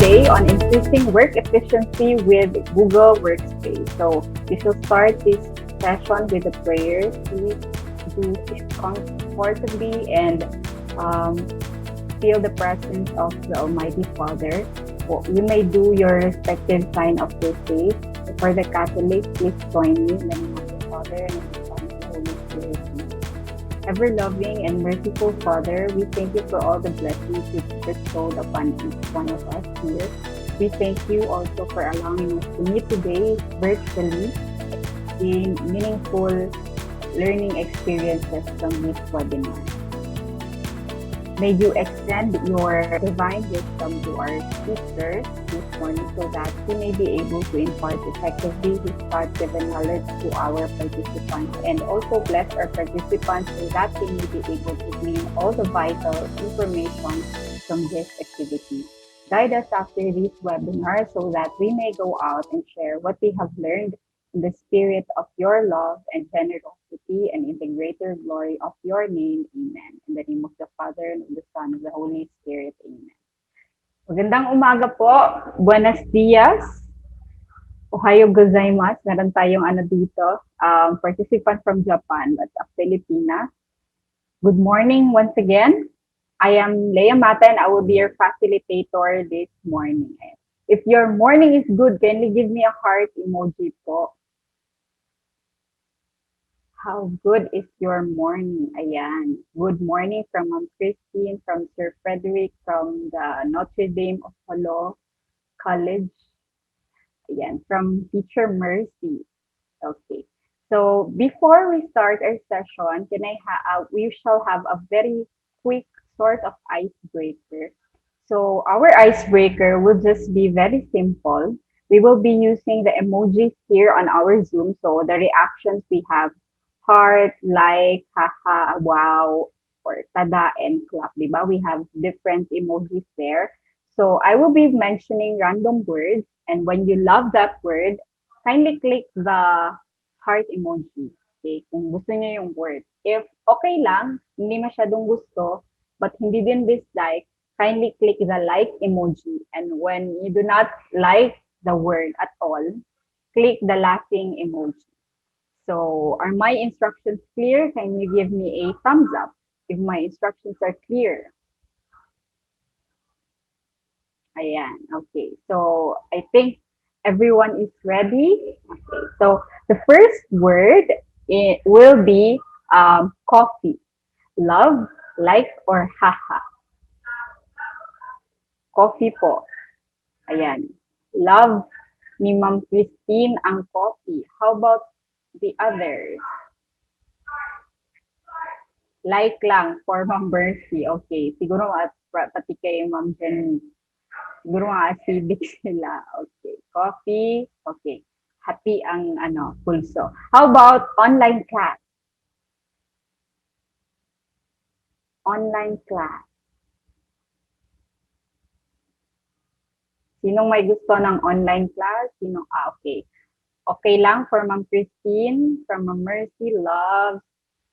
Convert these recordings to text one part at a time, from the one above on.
today on increasing work efficiency with Google Workspace. So we shall start this session with a prayer. Please do sit comfortably and um, feel the presence of the Almighty Father. You may do your respective sign of your faith. For the Catholics, please join me in the name of the Father and of the Son and the Holy Spirit. Ever-loving and merciful Father, we thank you for all the blessings you bestowed upon each one of us here. We thank you also for allowing us to meet today virtually in meaningful learning experiences from this webinar. May you extend your divine wisdom to our speaker this morning so that he may be able to impart effectively his God-given knowledge to our participants, and also bless our participants so that they may be able to glean all the vital information from this activity. Guide us after this webinar so that we may go out and share what we have learned in the spirit of your love and generosity and in the greater glory of your name. Amen. In the name of the Father and of the Son and of the Holy Spirit. Amen. Magandang umaga po. Buenos dias. Ohayo gozaimasu. Meron tayong dito, participant from Japan at Pilipinas. Good morning once again. I am Leia Mata and I will be your facilitator this morning. If your morning is good, kindly give me a heart emoji po. How good is your morning? Ayan. Good morning from Ma'am Christine, from Sir Frederick, from the Notre Dame of Palo College. Ayan. From Teacher Mercy. Okay. So before we start our session, we shall have a very quick sort of icebreaker. So our icebreaker will just be very simple. We will be using the emojis here on our Zoom. So the reactions we have heart, like, haha, wow, or tada, and clap. Diba? We have different emojis there. So I will be mentioning random words. And when you love that word, kindly click the heart emoji. Okay? Kung gusto niyo yung word. If okay lang, hindi masyadong gusto, but hindi din dislike, kindly click the like emoji. And when you do not like the word at all, click the laughing emoji. So are my instructions clear? Can you give me a thumbs up if my instructions are clear? Ayan, okay. So I think everyone is ready. Okay, so the first word will be coffee. Love, like, or haha. Coffee po. Ayan. Love ni Ma'am Christine ang coffee. How about the others? Like lang for Ma'am Mercy. Okay. Siguro pati kay Ma'am Jenny. Siguro acidic sila. Okay. Coffee. Okay. Happy ang pulso. How about online class? Online class. Sinong may gusto ng online class? Okay. Okay lang for Ma'am Christine, from Ma'am Mercy, loves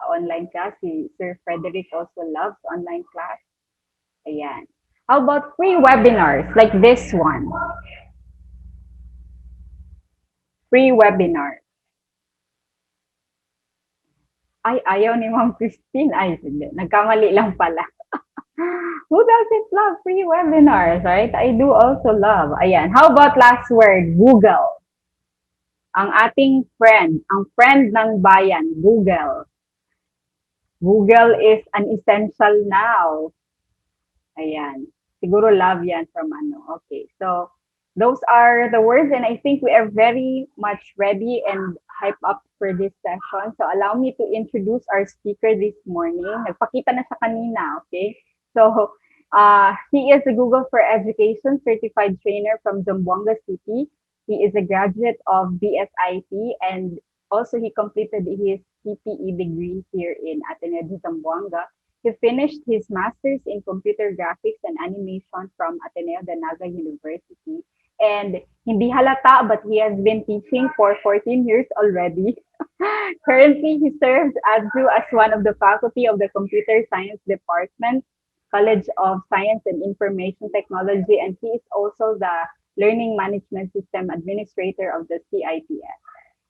online class. Si Sir Frederick also loves online class. Ayan. How about free webinars like this one? Free webinar. Ay, ayaw ni Ma'am Christine. Ay, hindi. Nagkamali lang pala. Who doesn't love free webinars, right? I do also love. Ayan. How about last word? Google. Ang ating friend, ang friend ng bayan, Google. Google is an essential now. Ayan. Siguro love yan from Okay. So, those are the words and I think we are very much ready and hyped up for this session. So, allow me to introduce our speaker this morning. Nagpakita na siya kanina, okay? So, he is a Google for Education certified trainer from Zamboanga City. He is a graduate of BSIT and also he completed his CPE degree here in Ateneo de Zamboanga. He finished his master's in computer graphics and animation from Ateneo de Naga University. And hindi halata, but he has been teaching for 14 years already. Currently, he serves as one of the faculty of the Computer Science Department College of Science and Information Technology, and he is also the Learning Management System Administrator of the CITS.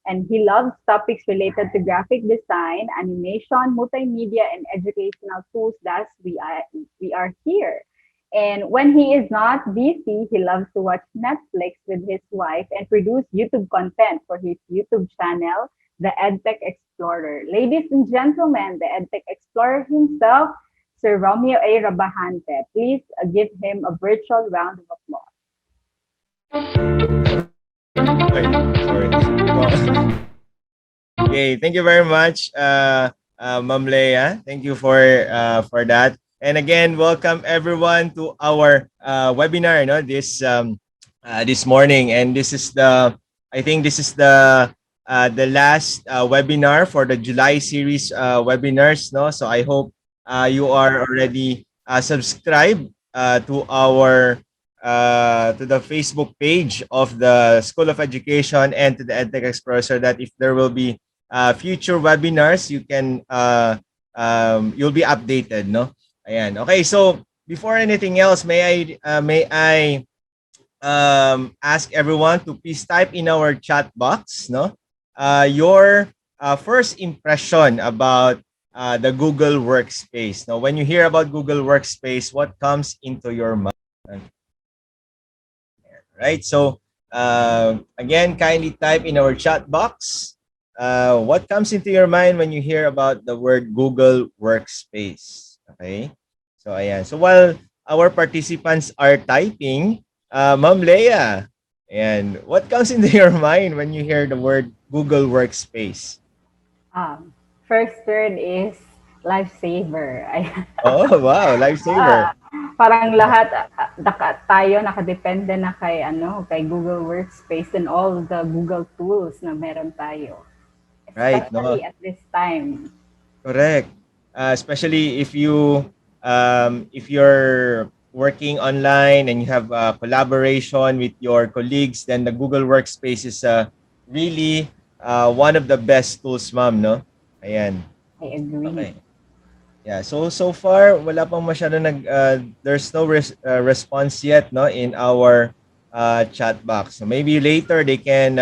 And he loves topics related to graphic design, animation, multimedia, and educational tools. Thus, we are here. And when he is not busy, he loves to watch Netflix with his wife and produce YouTube content for his YouTube channel, the EdTech Explorer. Ladies and gentlemen, the EdTech Explorer himself, Sir Romeo A. Rabahante. Please give him a virtual round of Okay, sorry. Okay, thank you very much, Ma'am Leia. Thank you for that. And again, welcome everyone to our webinar. No, this morning, and this is I think this is the last webinar for the July series webinars. No, so I hope you are already subscribed to the Facebook page of the School of Education and to the EdTech Explorer, so that if there will be future webinars, you'll be updated, no? Ayan. Okay, so before anything else, may I ask everyone to please type in our chat box, no? Your first impression about the Google Workspace. Now, when you hear about Google Workspace, what comes into your mind? Right? So, again, kindly type in our chat box what comes into your mind when you hear about the word Google Workspace. Okay? So, ayan. So, while our participants are typing, Ma'am Leia, and what comes into your mind when you hear the word Google Workspace? First word is lifesaver. Oh, wow, lifesaver. Parang lahat tayo nakadepende na kay Google Workspace and all the Google tools na meron tayo. Right, no? Especially at this time. Correct. Especially if you're working online and you have collaboration with your colleagues, then the Google Workspace is really one of the best tools, ma'am, no? Ayan. I agree. Okay. Yeah, so far wala pang masyado there's no response yet, no, in our chat box. So maybe later they can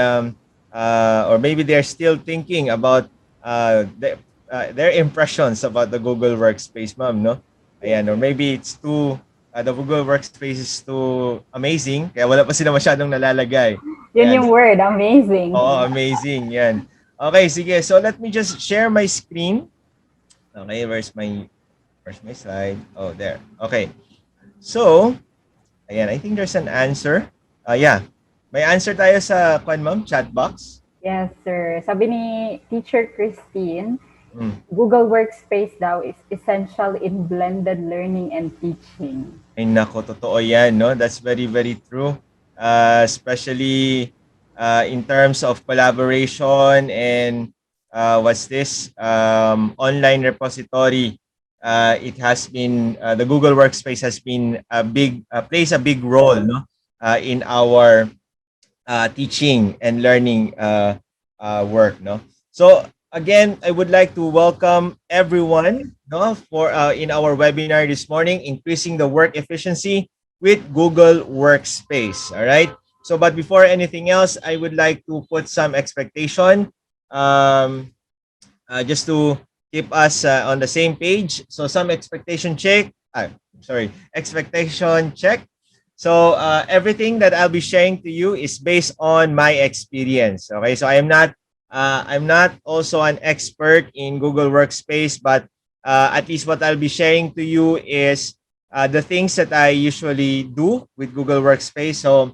or maybe they're still thinking about their impressions about the Google Workspace, ma'am, no? Ayan, or maybe it's too the Google Workspace is too amazing kaya wala pa sila masyadong nalalagay. Yun Ayan. yung word, amazing. Oo, amazing. Yan. Okay, sige. So let me just share my screen. Okay, where's my slide? Oh, there. Okay. So, ayan, I think there's an answer. Yeah. May answer tayo sa ma'am, chat box. Yes, sir. Sabi ni Teacher Christine, Google Workspace daw is essential in blended learning and teaching. Ay nako, totoo yan, no? That's very, very true. Especially in terms of collaboration and what's this? Online repository. It has been the Google Workspace has been plays a big role, no, in our teaching and learning work, no. So again, I would like to welcome everyone, no, for in our webinar this morning, increasing the work efficiency with Google Workspace. All right. So, but before anything else, I would like to put some expectation. Just to keep us on the same page. So some expectation check. Expectation check. So everything that I'll be sharing to you is based on my experience. Okay, so I'm not also an expert in Google Workspace, but at least what I'll be sharing to you is the things that I usually do with Google Workspace. So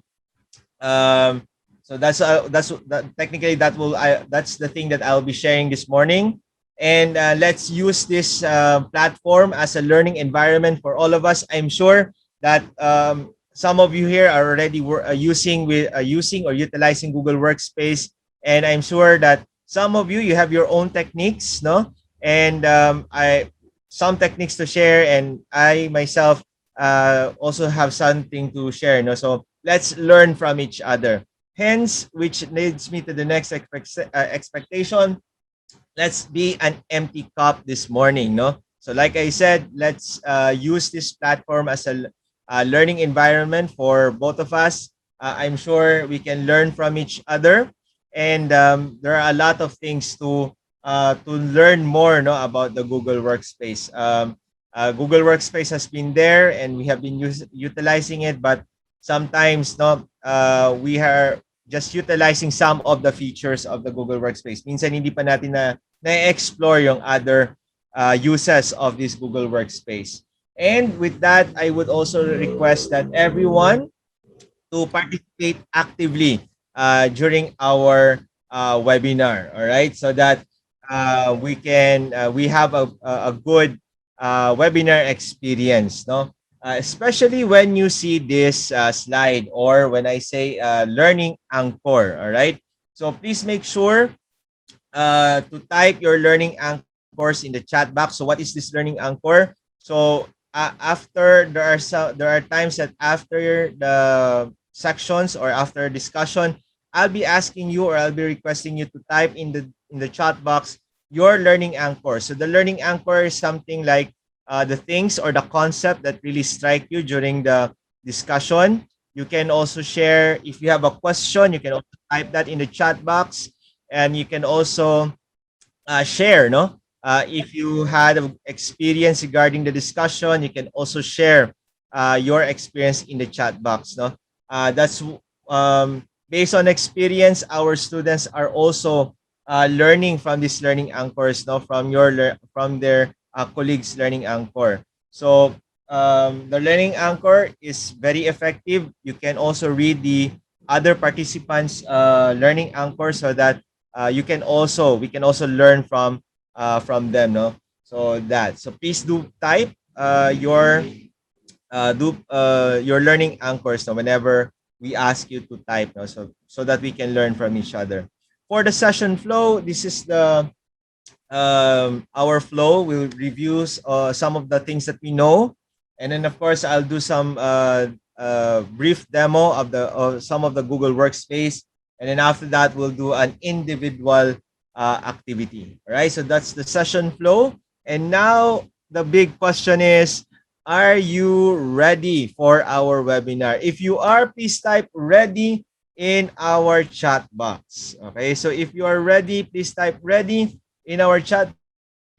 technically that's the thing that I'll be sharing this morning. And let's use this platform as a learning environment for all of us. I'm sure that some of you here are already using or utilizing Google Workspace, and I'm sure that some of you have your own techniques, no? And I some techniques to share, and I myself also have something to share, no? So let's learn from each other. Hence, which leads me to the next expectation. Let's be an empty cup this morning, no? So like I said, let's use this platform as a learning environment for both of us. I'm sure we can learn from each other, and there are a lot of things to learn more, no, about the Google Workspace. Google Workspace has been there, and we have been utilizing it, but sometimes, no, we are just utilizing some of the features of the Google Workspace. Minsan hindi pa natin na-explore yung other uses of this Google Workspace. And with that, I would also request that everyone to participate actively during our webinar. All right, so that we have a good webinar experience, no? Especially when you see this slide, or when I say learning anchor. All right, so please make sure to type your learning anchors in the chat box. So what is this learning anchor? So after there are times that after the sections or after discussion, I'll be asking you, or I'll be requesting you to type in the chat box your learning anchor. So the learning anchor is something like the things or the concept that really strike you during the discussion. You can also share if you have a question. You can also type that in the chat box, and you can also share, no? If you had an experience regarding the discussion, you can also share your experience in the chat box, no? That's based on experience. Our students are also learning from these learning anchors, no? From their colleagues' learning anchor. So the learning anchor is very effective. You can also read the other participants' learning anchor, so that we can also learn from them, no? So please do type your learning anchors, no, whenever we ask you to type, no, so that we can learn from each other. For the session flow, this is the our flow. We'll review some of the things that we know, and then of course I'll do some brief demo of some of the Google Workspace, and then after that we'll do an individual activity. All right, so that's the session flow. And now the big question is, are you ready for our webinar? If you are, please type ready in our chat box. Okay, so if you are ready, please type ready in our chat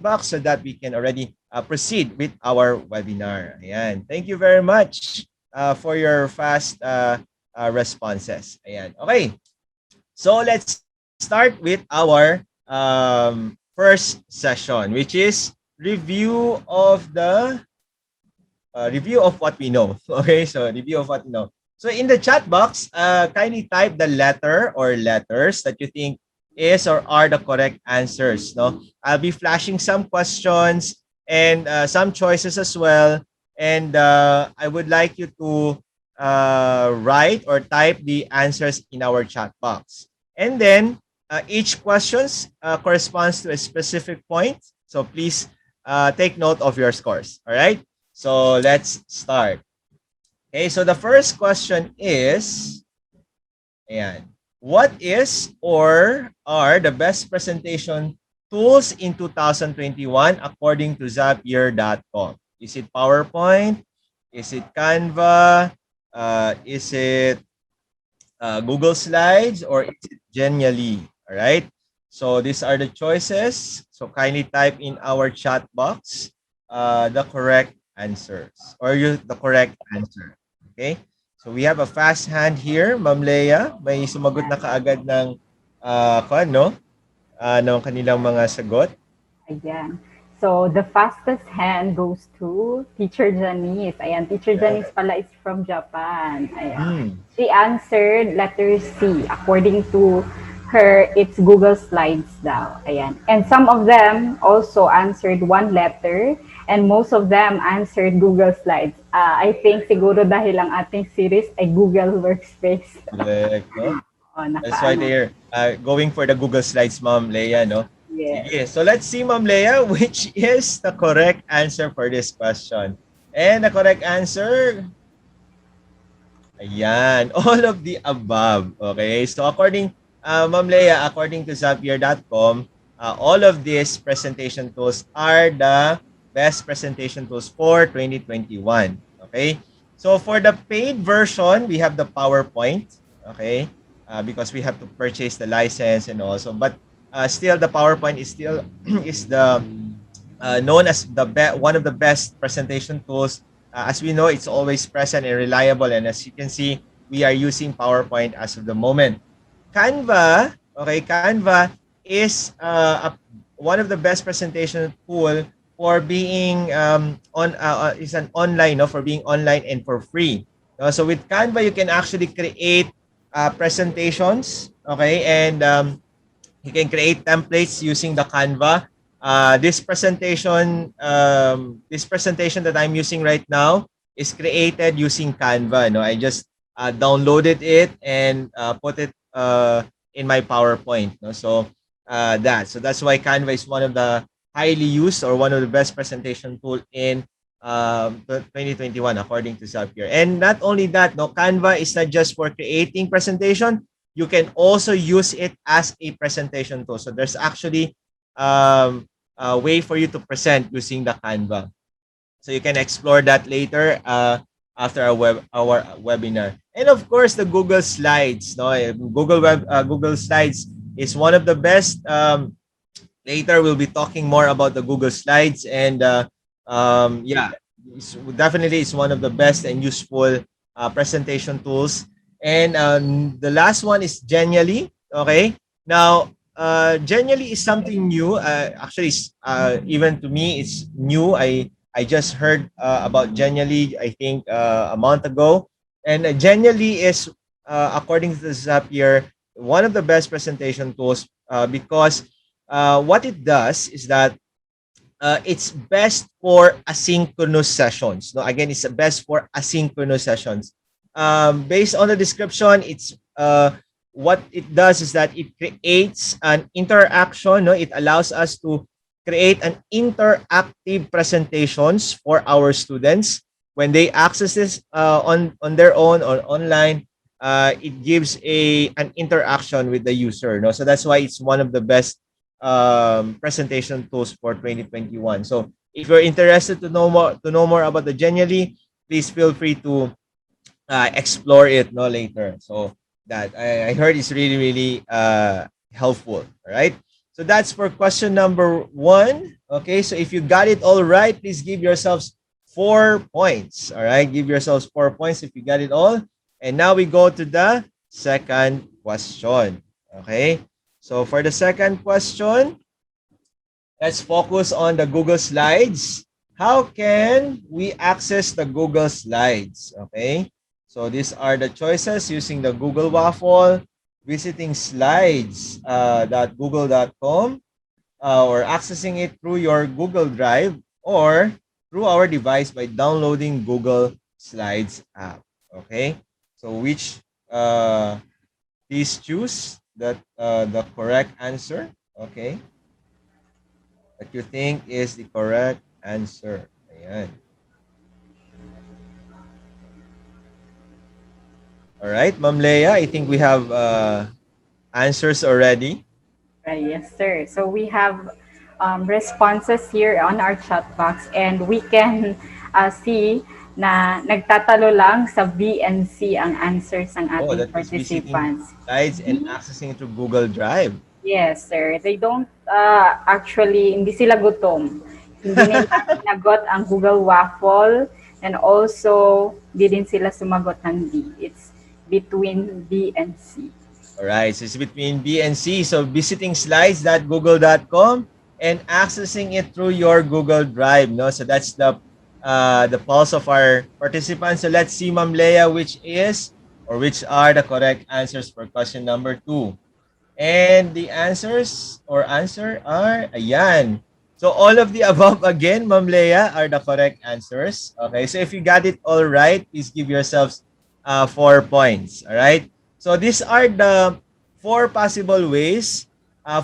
box, so that we can already proceed with our webinar. Ayan. Thank you very much for your fast responses. Ayan. Okay, so let's start with our first session, which is review of what we know. Okay, so review of what we know. So in the chat box, kindly type the letter or letters that you think is or are the correct answers. No, I'll be flashing some questions and some choices as well. And I would like you to write or type the answers in our chat box. And then each questions corresponds to a specific point. So please take note of your scores. All right. So let's start. Okay, so the first question is, ayan, what is or are the best presentation tools in 2021 according to Zapier.com? Is it PowerPoint? Is it Canva? Is it Google Slides? Or is it Genially? All right. So these are the choices. So kindly type in our chat box the correct answers, or the correct answer. Okay? So we have a fast hand here, Ma'am Leia. May sumagot na kaagad ng ng kanilang mga sagot. Ayan. So the fastest hand goes to Teacher Janice. Ayan, Teacher Janice pala is from Japan. Ayan. She answered letter C. According to her, it's Google Slides daw. Ayan. And some of them also answered one letter, and most of them answered Google Slides. I think siguro dahil ang ating series ay Google Workspace. Correct, no? That's why they're going for the Google Slides, Ma'am Leia, no? Yes. Sige. So let's see, Ma'am Leia, which is the correct answer for this question. And the correct answer, ayan, all of the above. Okay, so according, Ma'am Leia, according to Zapier.com, all of these presentation tools are the best presentation tools for 2021. Okay. So for the paid version, we have the PowerPoint. Okay. Because we have to purchase the license and also, but still the PowerPoint is still is the known as the one of the best presentation tools. As we know, it's always present and reliable. And as you can see, we are using PowerPoint as of the moment. Canva, okay, Canva is one of the best presentation tool for being is an online, no, for being online and for free. So with Canva, you can actually create presentations, okay, and you can create templates using the Canva. This presentation that I'm using right now is created using Canva. No, I just downloaded it and put it in my PowerPoint. No, so that's why Canva is one of the highly used or one of the best presentation tool in 2021 according to Zapier. And not only that, no, Canva is not just for creating presentation, you can also use it as a presentation tool. So there's actually a way for you to present using the Canva. So you can explore that later after our webinar. And of course, the Google Slides. No, Google Slides is one of the best. Later, we'll be talking more about the Google Slides, and yeah, definitely it's one of the best and useful presentation tools. And the last one is Genially. Okay, now Genially is something new. Actually, even to me, it's new. I just heard about Genially, I think a month ago, and Genially is according to Zapier one of the best presentation tools because what it does is that it's best for asynchronous sessions. No, again, it's best for asynchronous sessions. Based on the description, it's what it does is that it creates an interaction. No, it allows us to create an interactive presentations for our students when they access this on their own or online. It gives an interaction with the user. No, so that's why it's one of the best presentation tools for 2021. So if you're interested to know more about the Genially, please feel free to explore it no later. So that I heard is really helpful. All right. So that's for question number 1. Okay. So if you got it all right, please give yourselves 4 points. All right. Give yourselves 4 points if you got it all. And now we go to the second question. Okay. So for the second question, let's focus on the Google Slides. How can we access the Google Slides? Okay. So these are the choices using the Google Waffle, visiting slides.google.com, or accessing it through your Google Drive or through our device by downloading Google Slides app. Okay. So which please choose the correct answer. Okay. What you think is the correct answer. Ayan. All right, Ma'am Leia, I think we have answers already. Yes, sir. So we have responses here on our chat box, and we can see na nagtatalo lang sa B and C ang answers ng Oh, ating that is visiting participants. slides and accessing through Google Drive. Yes, sir. They don't actually, hindi sila gutom. Hindi nila sinagot ang Google Waffle, and also di din sila sumagot ng D. It's between B and C. All right, so it's between B and C. So visiting slides.google.com and accessing it through your Google Drive. No, so that's the pulse of our participants. So let's see, Ma'am Leia, which are the correct answers for question number 2. And the answer are, ayan. So all of the above again, Ma'am Leia, are the correct answers. Okay, so if you got it all right, please give yourselves 4 points. All right. So these are the 4 possible ways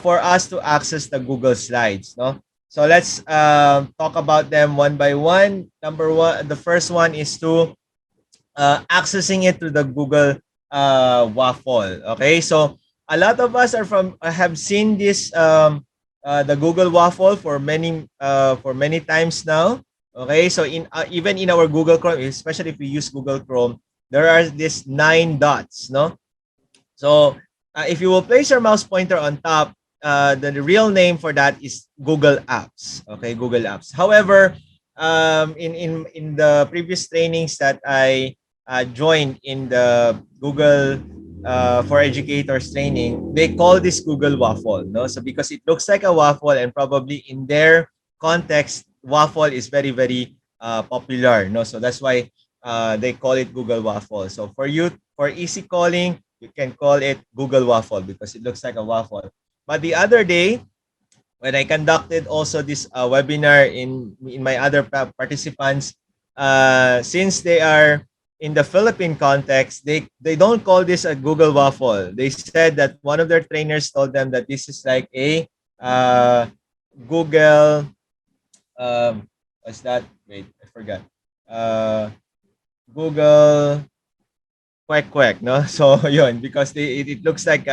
for us to access the Google Slides. No. So let's talk about them one by one. Number 1, the first one is to accessing it through the Google Waffle. Okay, so a lot of us have seen this the Google Waffle for many times now. Okay, so in even in our Google Chrome, especially if we use Google Chrome, there are these 9 dots, no? So if you will place your mouse pointer on top, the real name for that is Google Apps. Okay, Google Apps. However, in the previous trainings that I joined in the Google for Educators training, they call this Google Waffle. No, so because it looks like a waffle, and probably in their context, waffle is very very popular. No, so that's why they call it Google Waffle. So for you, for easy calling, you can call it Google Waffle because it looks like a waffle. But the other day, when I conducted also this webinar in my other participants, since they are in the Philippine context, they don't call this a Google Waffle. They said that one of their trainers told them that this is like a Google. What's that? Wait, I forgot. Uh, Google quack quack, no? So yun, because it looks like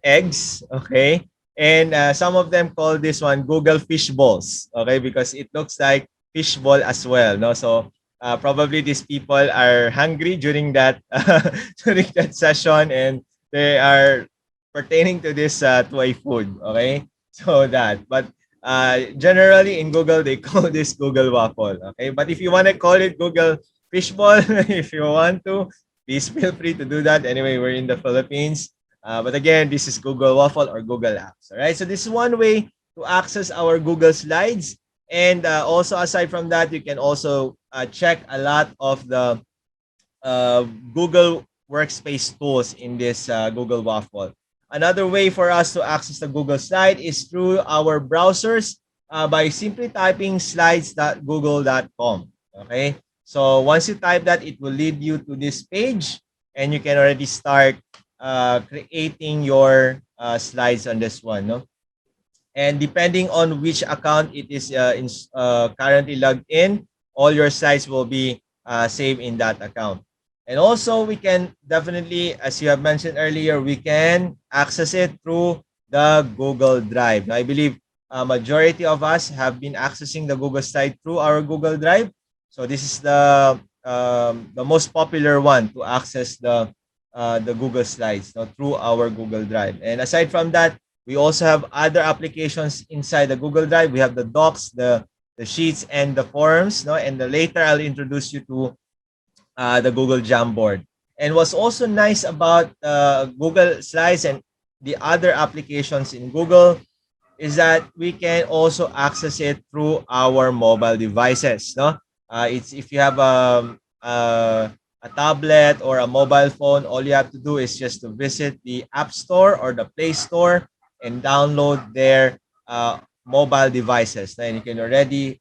eggs, okay? And some of them call this one Google fish balls, okay? Because it looks like fish ball as well, no? So probably these people are hungry during that during that session, and they are pertaining to this to a food, okay? So that, but generally in Google they call this Google Waffle, okay? But if you want to call it Google fishball, if you want to, please feel free to do that. Anyway, we're in the Philippines. But again, this is Google Waffle or Google Apps. All right. So this is one way to access our Google Slides. And also, aside from that, you can also check a lot of the Google Workspace tools in this Google Waffle. Another way for us to access the Google Slide is through our browsers by simply typing slides.google.com. Okay. So once you type that, it will lead you to this page, and you can already start creating your slides on this one. No? And depending on which account it is currently logged in, all your slides will be saved in that account. And also, we can definitely, as you have mentioned earlier, we can access it through the Google Drive. Now, I believe a majority of us have been accessing the Google Slide through our Google Drive. So this is the most popular one to access the Google Slides, no, through our Google Drive. And aside from that, we also have other applications inside the Google Drive. We have the Docs, the Sheets, and the Forms. No, and later I'll introduce you to the Google Jamboard. And what's also nice about Google Slides and the other applications in Google is that we can also access it through our mobile devices. No, it's if you have a tablet or a mobile phone, all you have to do is just to visit the App Store or the Play Store and download their mobile devices. Then you can already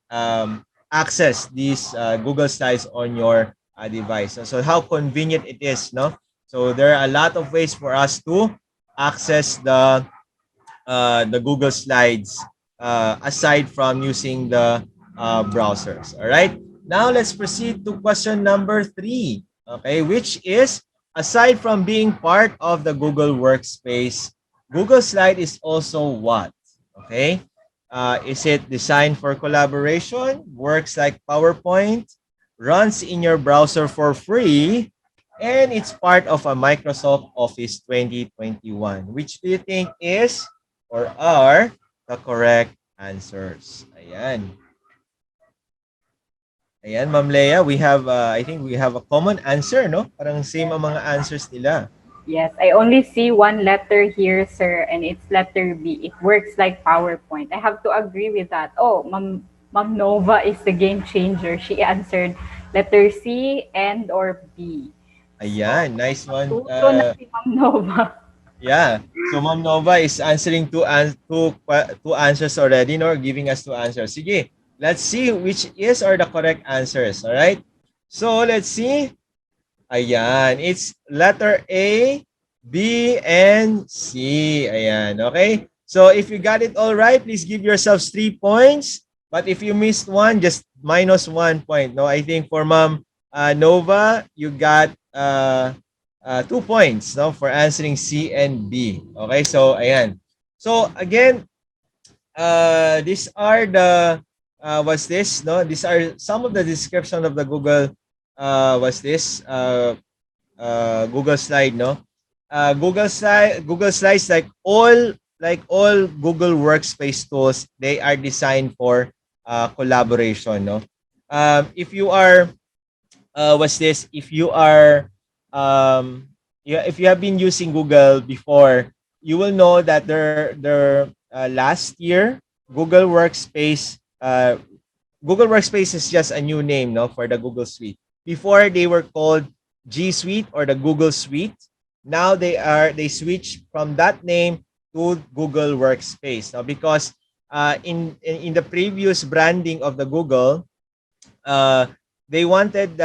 access these Google Slides on your device. So how convenient it is, no? So there are a lot of ways for us to access the Google Slides aside from using the browsers. All right. Now let's proceed to question number 3. Okay, which is, aside from being part of the Google Workspace, Google Slide is also what? Okay. Is it designed for collaboration, works like PowerPoint, runs in your browser for free, and it's part of a Microsoft Office 2021? Which do you think is or are the correct answers? Ayan. Ayan, Ma'am Leia, we have, I think we have a common answer, no? Parang same ang mga answers nila. Yes, I only see one letter here, sir, and it's letter B. It works like PowerPoint. I have to agree with that. Oh, Ma'am Nova is the game changer. She answered letter C and or B. Ayan, nice one. Tuto na si Ma'am Nova. Yeah. So Ma'am Nova is answering two answers already, no? Giving us 2 answers. Sige, let's see which is or the correct answers. All right. So let's see. Ayan, it's letter A, B, and C. Ayan, okay? So if you got it all right, please give yourselves 3 points. But if you missed one, just minus 1 point. No, I think for Ma'am Nova, you got 2 points, no, for answering C and B. Okay, so ayan. So again, these are the what's this? No, these are some of the description of the Google. What's this? Google slide. No, Google slides like all Google Workspace tools. They are designed for collaboration. No, if you are what's this? If you are yeah, if you have been using Google before, you will know that last year Google Workspace Google Workspace is just a new name, no, for the Google Suite. Before they were called G Suite or the Google Suite. Now they switched from that name to Google Workspace. Now because in the previous branding of the Google, uh, they wanted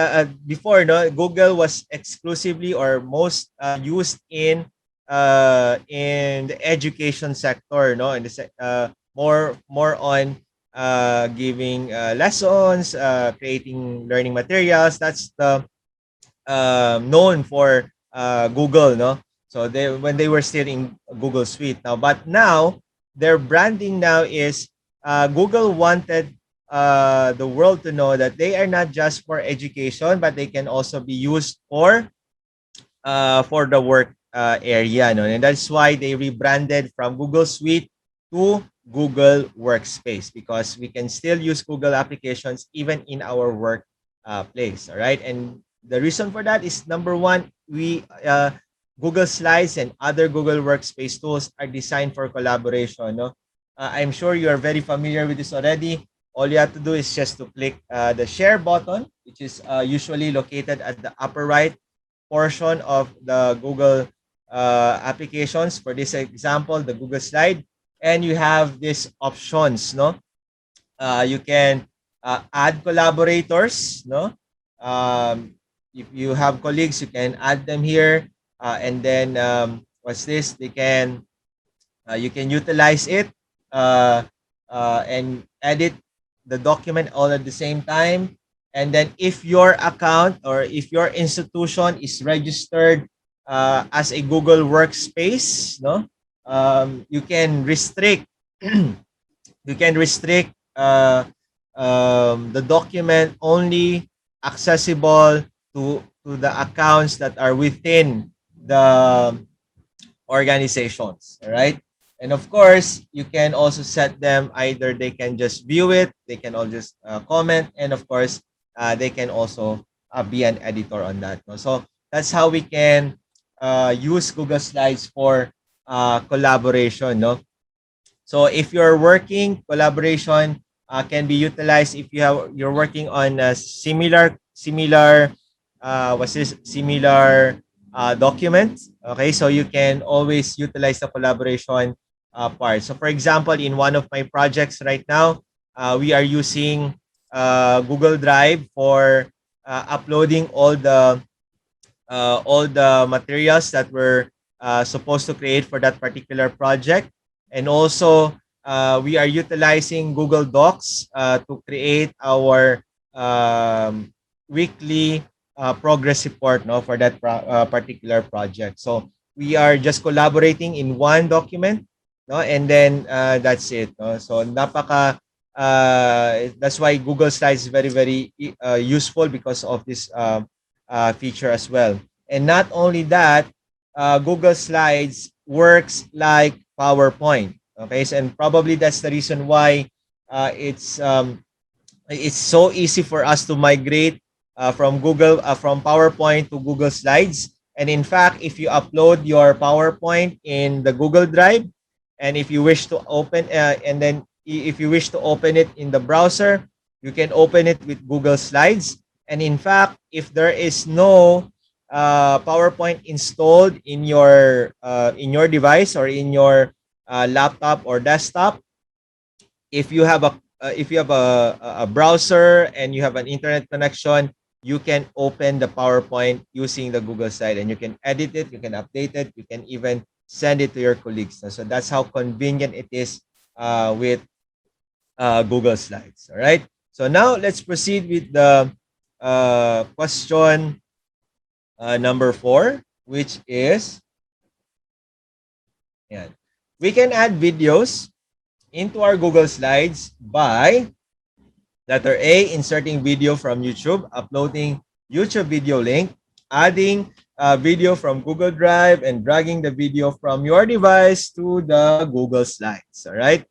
before, no, Google was exclusively or most used in the education sector, no, in the more on giving lessons, creating learning materials. That's the known for Google, no. So they when they were still in Google Suite now, but now their branding now is Google wanted the world to know that they are not just for education, but they can also be used for the work area, no? And that's why they rebranded from Google Suite to Google Workspace, because we can still use Google applications even in our work place. All right, and the reason for that is number one, we Google Slides and other Google Workspace tools are designed for collaboration. No, I'm sure you are very familiar with this already. All you have to do is just to click the share button, which is usually located at the upper right portion of the Google applications. For this example, the Google Slide, and you have these options. No, you can add collaborators. No, if you have colleagues, you can add them here, and then what's this? They can you can utilize it and edit the document all at the same time. And then if your account or if your institution is registered as a Google Workspace, no, you can restrict you can restrict the document only accessible to the accounts that are within the organizations. All right. And of course, you can also set them either they can just view it, they can all just comment, and of course, they can also be an editor on that. No? So that's how we can use Google Slides for collaboration. No, so if you're working, collaboration can be utilized if you're working on a similar what's this similar document. Okay, so you can always utilize the collaboration part. So for example, in one of my projects right now, we are using Google Drive for uploading all the materials that we're supposed to create for that particular project. And also, we are utilizing Google Docs to create our weekly progress report, no, for that particular project. So we are just collaborating in one document, no, and then that's it. No? So that's why Google Slides is very useful because of this feature as well. And not only that, Google Slides works like PowerPoint. Okay, so, and probably that's the reason why it's so easy for us to migrate from PowerPoint to Google Slides. And in fact, if you upload your PowerPoint in the Google Drive, and if you wish to open if you wish to open it in the browser, you can open it with Google Slides. And in fact, if there is no PowerPoint installed in your device or in your laptop or desktop, if you have a browser and you have an internet connection, you can open the PowerPoint using the Google site, and you can edit it, you can update it, you can even send it to your colleagues. So that's how convenient it is with Google Slides. All right. So now let's proceed with the question number 4, which is yeah, We can add videos into our Google Slides by letter A, inserting video from YouTube, uploading YouTube video link, adding a video from Google Drive, and dragging the video from your device to the Google Slides. All right.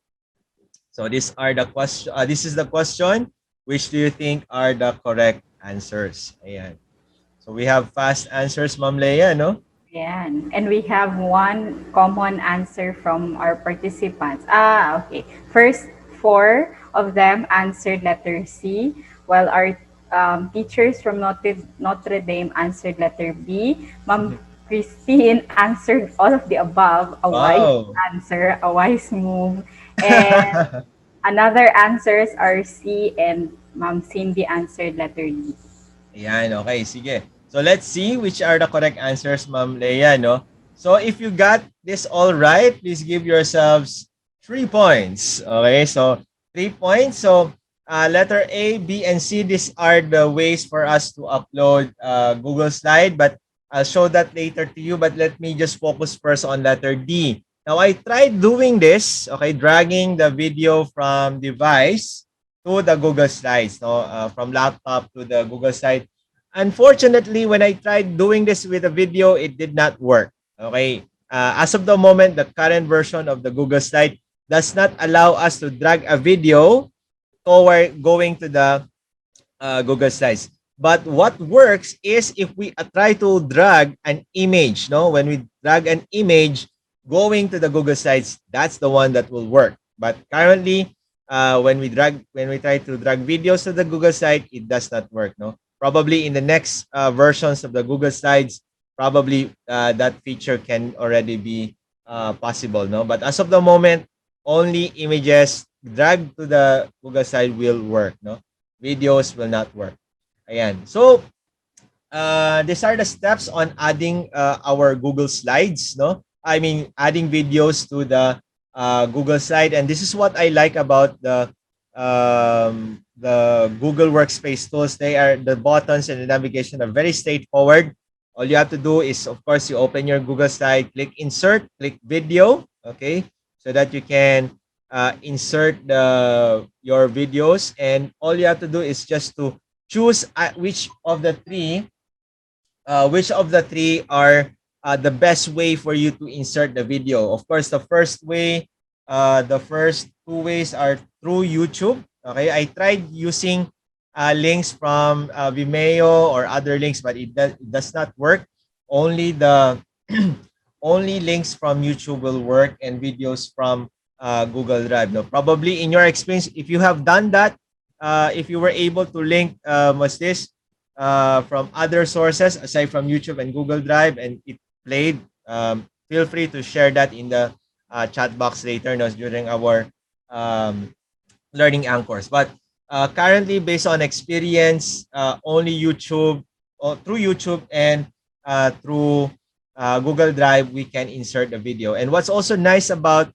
So these are the question. This is the question. Which do you think are the correct answers? Ayan. So we have fast answers, Ma'am Leia, no? Yeah, and we have one common answer from our participants. Okay. First, four of them answered letter C, while our teachers from Notre Dame answered letter B. Ma'am Christine answered all of the above, a wise Wow. answer, a wise move. And another answers are C, and Ma'am Cindy answered letter D. Ayan, okay, sige. So let's see which are the correct answers, Ma'am Leia, no? So if you got this all right, please give yourselves 3 points. Okay, so 3 points. So letter A, B, and C, these are the ways for us to upload Google Slide, but I'll show that later to you. But let me just focus first on letter D. Now, I tried doing this, okay, dragging the video from device to the Google Slides, no, from laptop to the Google Slide. Unfortunately, when I tried doing this with a video, it did not work. Okay, as of the moment, the current version of the Google Slide does not allow us to drag a video toward going to the Google Slides. But what works is if we try to drag an image, no, when we drag an image going to the Google Slides, that's the one that will work. But currently, when we try to drag videos to the Google Slide, it does not work. No, probably in the next versions of the Google Slides, probably that feature can already be possible. No, but as of the moment, only images dragged to the Google Slide will work. No, videos will not work. Ayan. So, these are the steps on adding our Google Slides, no? I mean, adding videos to the Google Slide. And this is what I like about the Google Workspace tools. The buttons and the navigation are very straightforward. All you have to do is, of course, you open your Google Slide, click Insert, click Video, okay, so that you can insert your videos. And all you have to do is just to choose which of the three are the best way for you to insert the video. Of course, the first two ways are through YouTube. Okay, I tried using links from Vimeo or other links, but it does not work. Only the only links from YouTube will work, and videos from Google Drive. No, probably in your experience, if you have done that, if you were able to link what's this from other sources aside from YouTube and Google Drive, and it played, feel free to share that in the chat box later, no, during our learning anchors. But currently, based on experience, only YouTube, through YouTube and through Google Drive, we can insert the video. And what's also nice about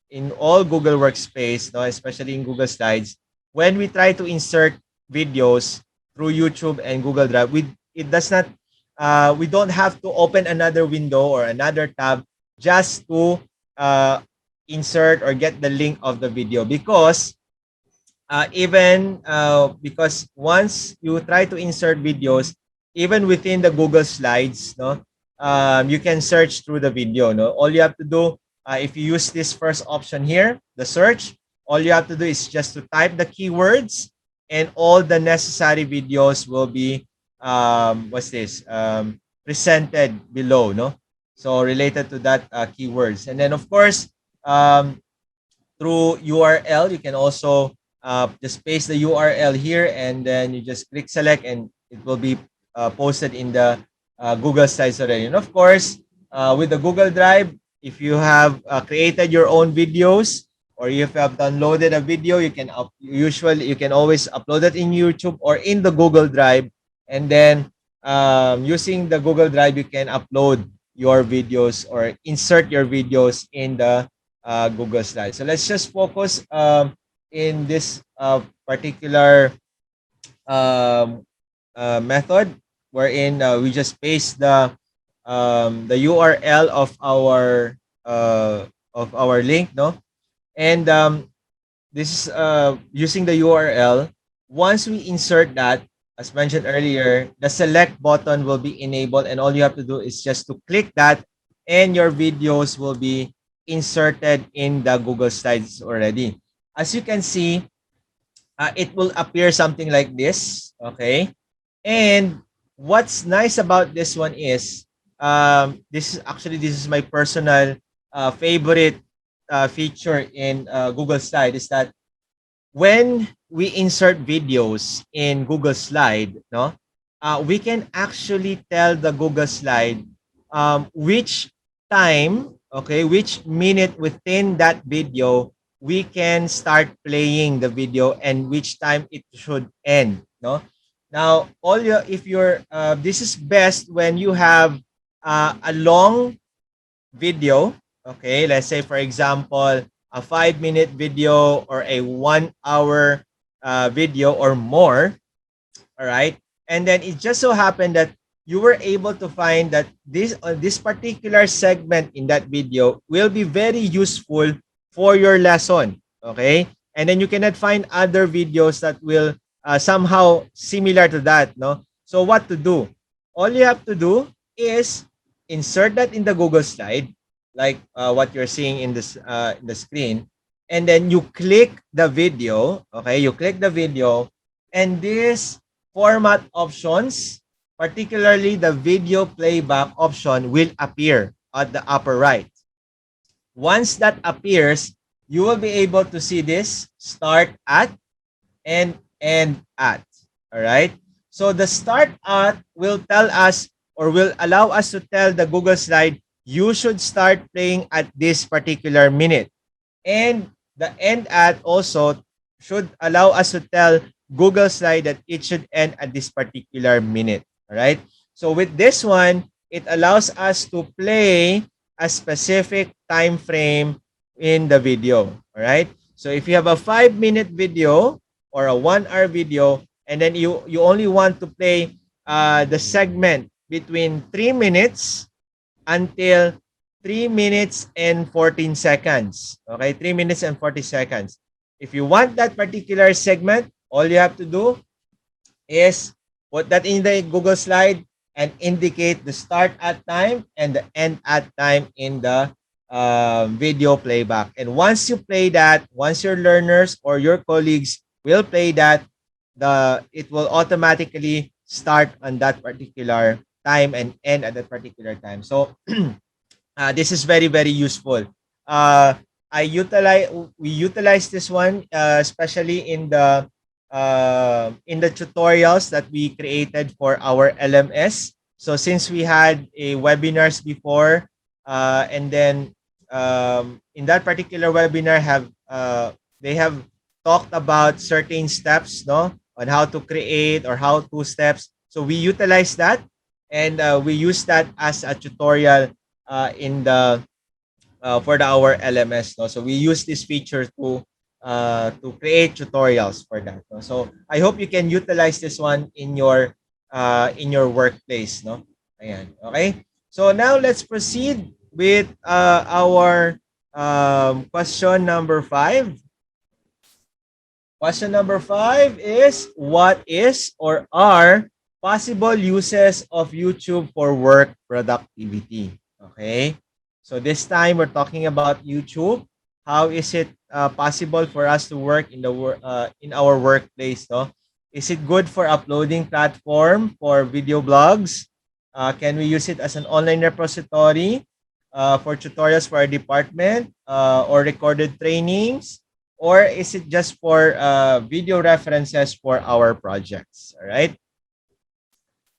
in all Google Workspace, no, especially in Google Slides, when we try to insert videos through YouTube and Google Drive, we don't have to open another window or another tab just to insert or get the link of the video, because because once you try to insert videos, even within the Google Slides, no, you can search through the video. No, all you have to do, if you use this first option here, the search, all you have to do is just to type the keywords, and all the necessary videos will be presented below. No, so related to that keywords, and then of course through URL, you can also just paste the URL here, and then you just click select, and it will be posted in the Google Slides already. And of course, with the Google Drive, if you have created your own videos, or if you have downloaded a video, you can always upload it in YouTube or in the Google Drive, and then using the Google Drive, you can upload your videos or insert your videos in the Google Slides. So let's just focus in this particular method, wherein we just paste the URL of our of our link, no? And this is using the URL. Once we insert that, as mentioned earlier, the select button will be enabled, and all you have to do is just to click that, and your videos will be inserted in the Google Slides already. As you can see, it will appear something like this. Okay. And what's nice about this one is this is my personal favorite feature in Google Slide is that when we insert videos in Google Slide, no, we can actually tell the Google Slide which time, okay, which minute within that video we can start playing the video and which time it should end. No, now if you're this is best when you have a long video, okay, let's say for example, a 5 minute video or a 1 hour video or more, all right, and then it just so happened that you were able to find that this particular segment in that video will be very useful for your lesson, okay, and then you cannot find other videos that will somehow similar to that, no? So what to do? All you have to do is insert that in the Google slide, like what you're seeing in the screen, and then you click the video. Okay, you click the video, and this format options, particularly the video playback option, will appear at the upper right. Once that appears, you will be able to see this start at and end at. All right. So the start at will tell us or will allow us to tell the Google slide you should start playing at this particular minute. And the end at also should allow us to tell Google slide that it should end at this particular minute. All right. So with this one, it allows us to play a specific time frame in the video. All right. So if you have a 5 minute video or a 1 hour video, and then you only want to play the segment between 3 minutes until 3 minutes and 14 seconds. Okay, 3 minutes and 40 seconds. If you want that particular segment, all you have to do is put that in the Google slide and indicate the start at time and the end at time in the video playback. And once you play that, once your learners or your colleagues will play that, it will automatically start on that particular time and end at that particular time. So this is very very useful. Uh, we utilize this one especially in the tutorials that we created for our LMS. So since we had a webinars before, and then in that particular webinar they have talked about certain steps, no, on how to create or how to steps. So we utilize that, and we use that as a tutorial in the for our LMS. No? So we use this feature to create tutorials for that. No? So I hope you can utilize this one in your workplace. No, ayan. Okay. So now let's proceed with our question number 5. Question number 5 is, what is or are possible uses of YouTube for work productivity? Okay. So this time we're talking about YouTube. How is it possible for us to work in our workplace? No? Is it good for uploading platform for video blogs? Can we use it as an online repository for tutorials for our department or recorded trainings? Or is it just for video references for our projects? All right.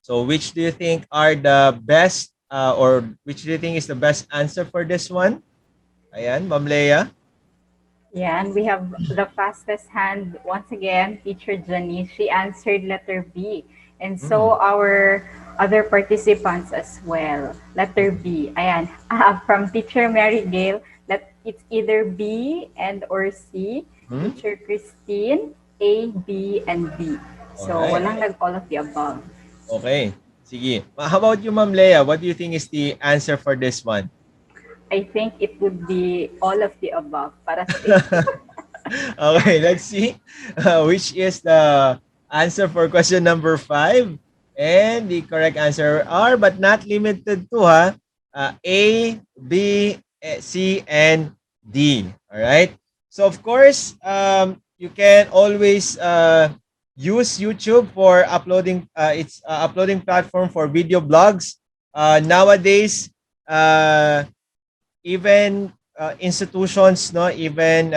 So which do you think are the best or which do you think is the best answer for this one? Ayan, Ma'am Leia. Yeah, and we have the fastest hand once again, Teacher Janice. She answered letter B. And so our other participants as well. Letter B. Ayan, from Teacher Mary Gail, it's either B and or C. Teacher Christine, A, B, and B. So Alright. walang all of the above. Okay. Sige. How about you, Ma'am Leia? What do you think is the answer for this one? I think it would be all of the above para safe. Okay, let's see which is the answer for question number 5. And the correct answer are, but not limited to, A, B, C, and D. All right. So of course, you can always use YouTube for uploading. It's uploading platform for video blogs. Nowadays, uh, even institutions, no, even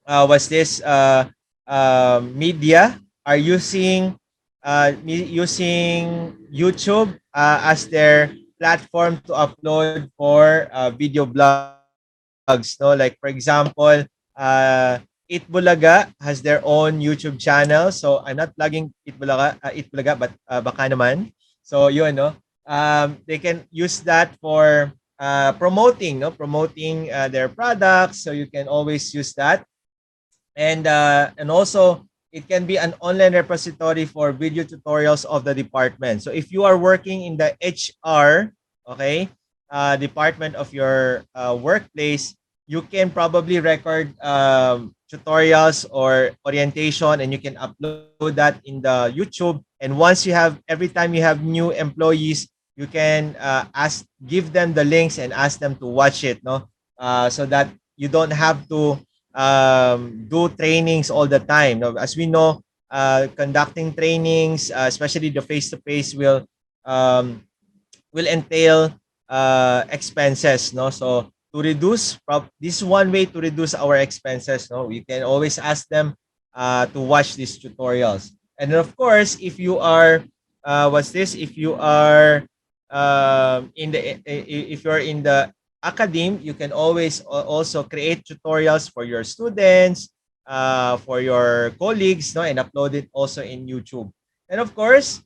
was this media are using YouTube as their platform to upload for video blogs. No, like for example, It Bulaga has their own YouTube channel. So I'm not plugging It Bulaga, but baka naman. So yun, no. They can use that for promoting their products. So you can always use that. And also it can be an online repository for video tutorials of the department. So if you are working in the HR, okay, department of your workplace, you can probably record tutorials or orientation, and you can upload that in the YouTube. And once you have, every time you have new employees, you can give them the links and ask them to watch it, no, so that you don't have to do trainings all the time. Now, as we know, conducting trainings, especially the face-to-face, um, will entail expenses. No, so to reduce, this is one way to reduce our expenses. No, we can always ask them to watch these tutorials. And then of course, if you are what's this? If you are if you're in the academe, you can always also create tutorials for your students, for your colleagues, no, and upload it also in YouTube. And of course,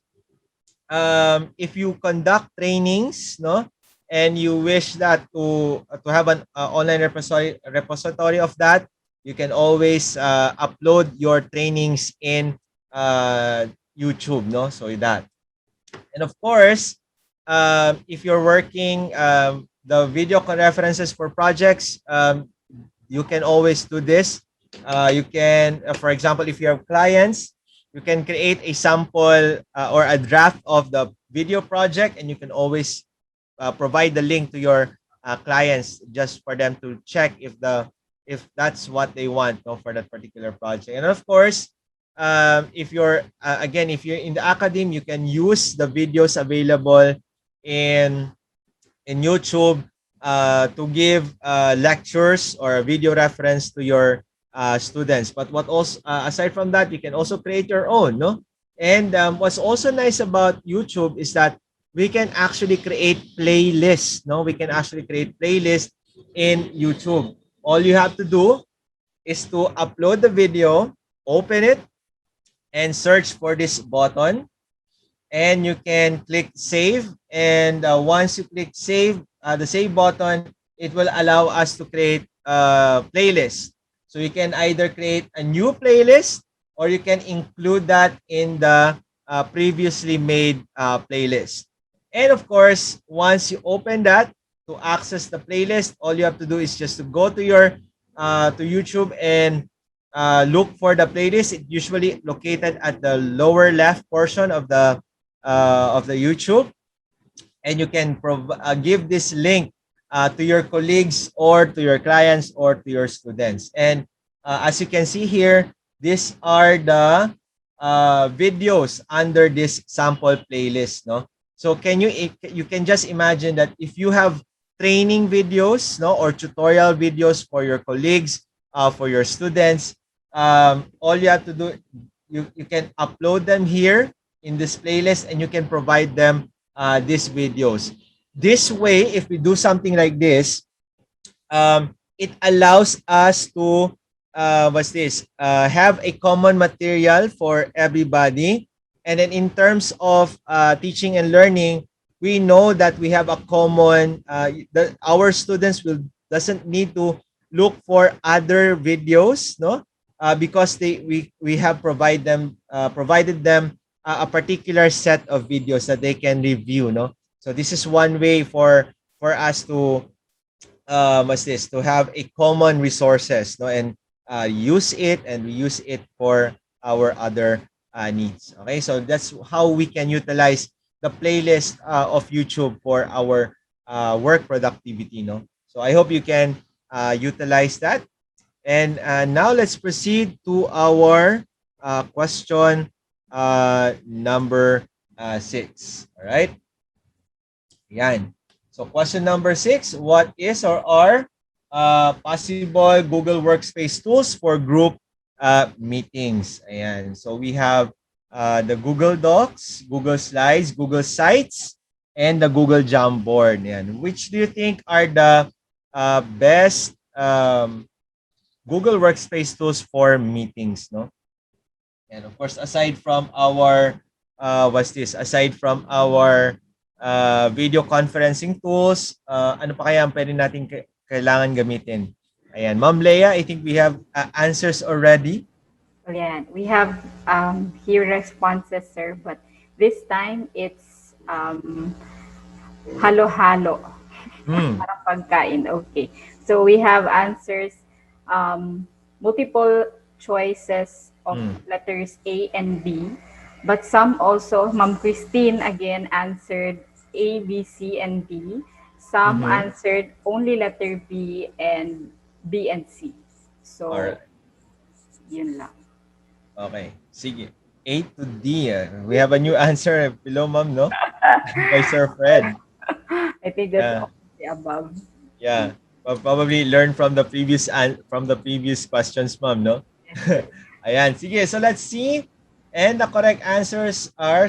if you conduct trainings, no, and you wish that to have an online repository of that, you can always upload your trainings in YouTube, no, so that. And of course, if you're working the video references for projects, you can always do this. You can, for example, if you have clients, you can create a sample or a draft of the video project, and you can always provide the link to your clients just for them to check if that's what they want, no, for that particular project. And of course, if you're again, if you're in the academy, you can use the videos available in YouTube to give lectures or a video reference to your students. But what also aside from that, you can also create your own, no? And what's also nice about YouTube is that we can actually create playlists. No, we can actually create playlists in YouTube. All you have to do is to upload the video, open it, and search for this button, and you can click save. And once you click save, the save button, it will allow us to create a playlist. So you can either create a new playlist, or you can include that in the previously made playlist. And of course, once you open that, to access the playlist, all you have to do is just to go to your to YouTube and look for the playlist. It's usually located at the lower left portion of the YouTube, and you can give this link to your colleagues or to your clients or to your students. And as you can see here, these are the videos under this sample playlist. No, so you can just imagine that if you have training videos, no, or tutorial videos for your colleagues, for your students, all you have to do, you can upload them here in this playlist, and you can provide them these videos. This way, if we do something like this, it allows us to have a common material for everybody. And then in terms of teaching and learning, we know that we have a common, our students will doesn't need to look for other videos, no, because we have provided them a particular set of videos that they can review, no. So this is one way for us to what's this, to have a common resources, no, and use it, and we use it for our other needs. Okay, so that's how we can utilize the playlist of YouTube for our work productivity, no. So I hope you can utilize that. And now let's proceed to our question number 6. All right. Yan. So question number 6, what is or are possible Google Workspace tools for group meetings? Ayan. So we have the Google Docs, Google Slides, Google Sites, and the Google Jamboard. Ayan. Which do you think are the best Google Workspace tools for meetings, no? And of course, aside from our what's this? Aside from our video conferencing tools, ano pa kaya ang pwede natin kailangan gamitin? Ayan, Ma'am Leia, I think we have answers already. Yeah, we have here responses, sir, but this time it's halo-halo. Parang pagkain. Okay. So we have answers, multiple choices of letters A and B, but some also, Ma'am Christine again answered A, B, C, and D. Some answered only letter B and C. So, Alright. yun lang. Okay. Sige. A to D. We have a new answer below, Ma'am, no? By Sir Fred. I think that's all the above. Yeah. Probably learn from the previous questions, Ma'am, no? Ayan. Sige. So let's see. And the correct answers are,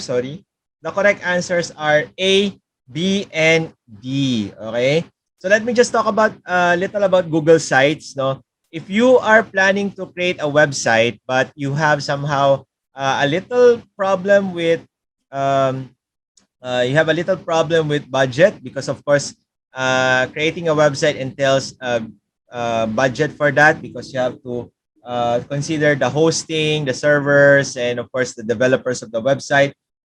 A, B, and D. Okay? So let me just talk about little about Google Sites, no? If you are planning to create a website but you have somehow a little problem with budget, because of course creating a website entails budget for that, because you have to consider the hosting, the servers, and of course the developers of the website.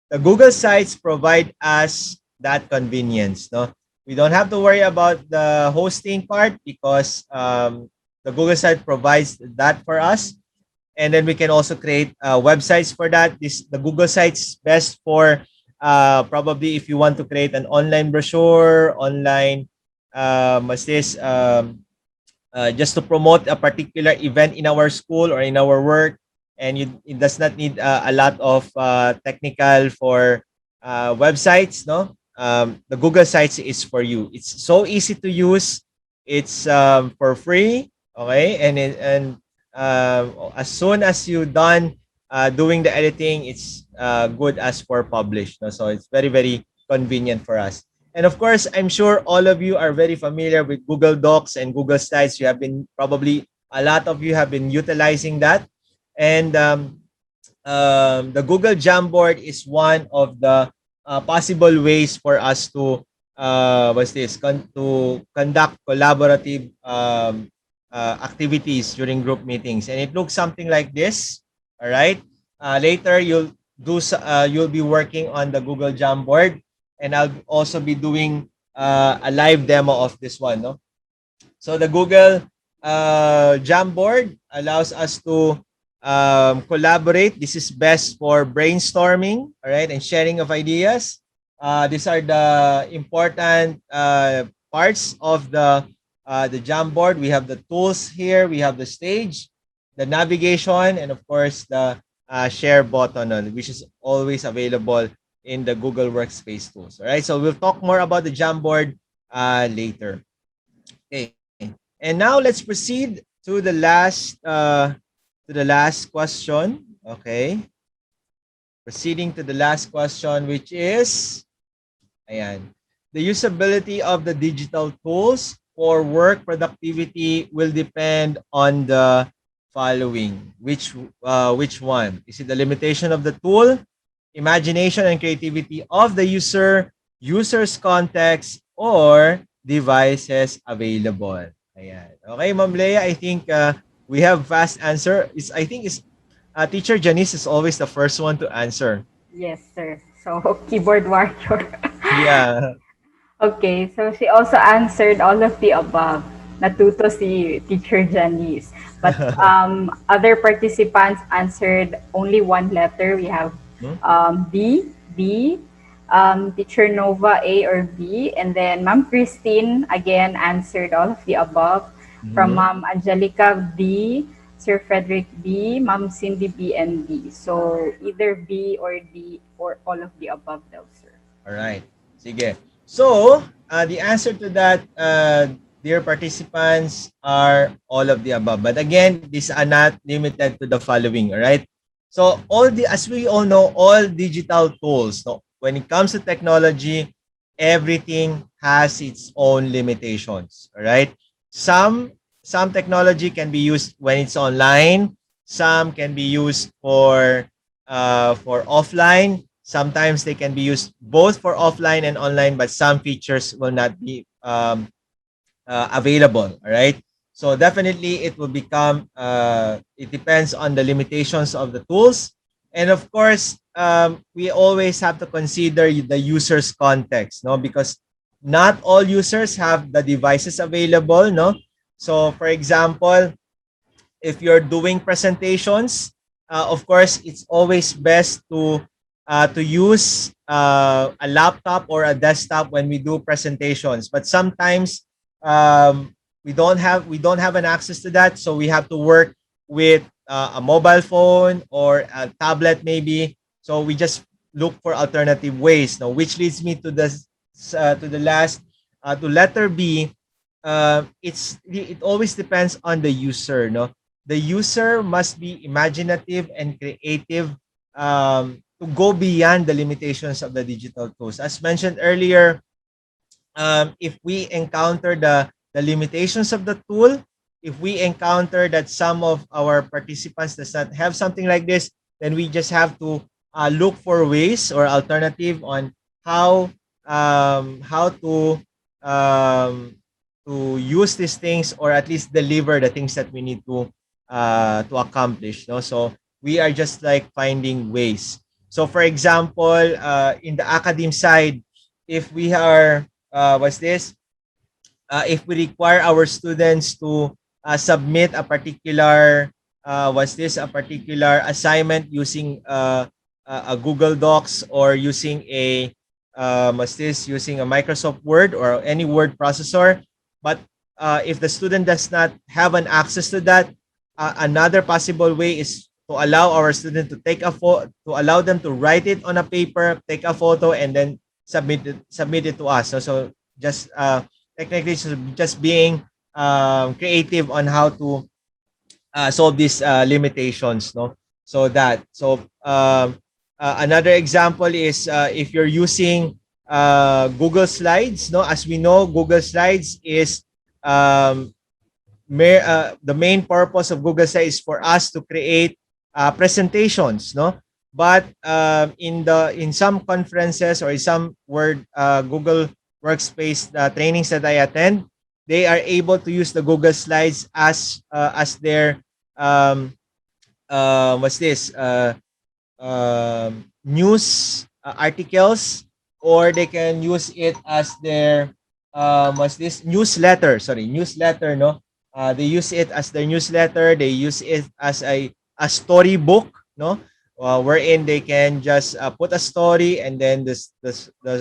The Google Sites provide us that convenience, no? We don't have to worry about the hosting part, because the Google site provides that for us, and then we can also create websites for that. The Google site's best for probably if you want to create an online brochure, online just to promote a particular event in our school or in our work, and it does not need a lot of technical for websites, no. The Google Sites is for you. It's so easy to use. It's for free. Okay, and as soon as you done doing the editing, it's good as for published. No? So it's very, very convenient for us. And of course, I'm sure all of you are very familiar with Google Docs and Google Slides. You have been probably, a lot of you have been utilizing that. And the Google Jamboard is one of the possible ways for us to to conduct collaborative activities during group meetings, and it looks something like this. All right. Later, you'll be working on the Google Jamboard, and I'll also be doing a live demo of this one. No. So the Google Jamboard allows us to collaborate. This is best for brainstorming, all right, and sharing of ideas. These are the important parts of the Jamboard. We have the tools here, we have the stage, the navigation, and of course the share button, which is always available in the Google Workspace tools. All right, so we'll talk more about the Jamboard later. Okay, and now let's proceed to the last question. Okay, proceeding to the last question, which is, ayan, the usability of the digital tools for work productivity will depend on the following. Which one? Is it the limitation of the tool, imagination and creativity of the user's context, or devices available? Ayan. Okay, Ma'am Leia, I think we have fast answer. Teacher Janice is always the first one to answer. Yes, sir. So, keyboard warrior. Yeah. Okay, so she also answered all of the above. Natuto si Teacher Janice. But other participants answered only one letter. We have Hmm? B, Teacher Nova A or B, and then Ma'am Christine again answered all of the above. From Mhm. Ma'am Angelica B, Sir Frederick B, Ma'am Cindy B, and D. So either B or D or all of the above daw, sir. All right. Sige. So, the answer to that, dear participants, are all of the above. But again, these are not limited to the following, all right? So, as we all know, all digital tools, no, when it comes to technology, everything has its own limitations, all right? Some some technology can be used when it's online, some can be used for offline. Sometimes they can be used both for offline and online, but some features will not be available. All right. So definitely, it will become. It depends on the limitations of the tools, and of course, we always have to consider the user's context, no, because not all users have the devices available, no. So, for example, if you're doing presentations, of course, it's always best to use a laptop or a desktop when we do presentations. But sometimes we don't have an access to that, so we have to work with a mobile phone or a tablet maybe. So we just look for alternative ways. Now, which leads me to the last to letter B. It always depends on the user, no. The user must be imaginative and creative to go beyond the limitations of the digital tools. As mentioned earlier, if we encounter the limitations of the tool, if we encounter that some of our participants does not have something like this, then we just have to look for ways or alternative on how um, to use these things, or at least deliver the things that we need to accomplish. No, so we are just like finding ways. So, for example, in the academe side, if we are what's this? If we require our students to submit a particular a particular assignment using a Google Docs, or using using a Microsoft Word or any word processor. But if the student does not have an access to that, another possible way is to allow our student to take a photo, to allow them to write it on a paper, take a photo, and then submit it to us. So just technically, just being creative on how to solve these limitations, no. Another example is if you're using Google Slides, no. As we know, Google Slides is um, the main purpose of Google Slides is for us to create presentations, no. But in some conferences or in some Google Workspace trainings that I attend, they are able to use the Google Slides as their um, what's this news articles, or they can use it as their what's this newsletter. Sorry, newsletter. No, they use it as their newsletter. They use it as a storybook. No, wherein they can just put a story, and then the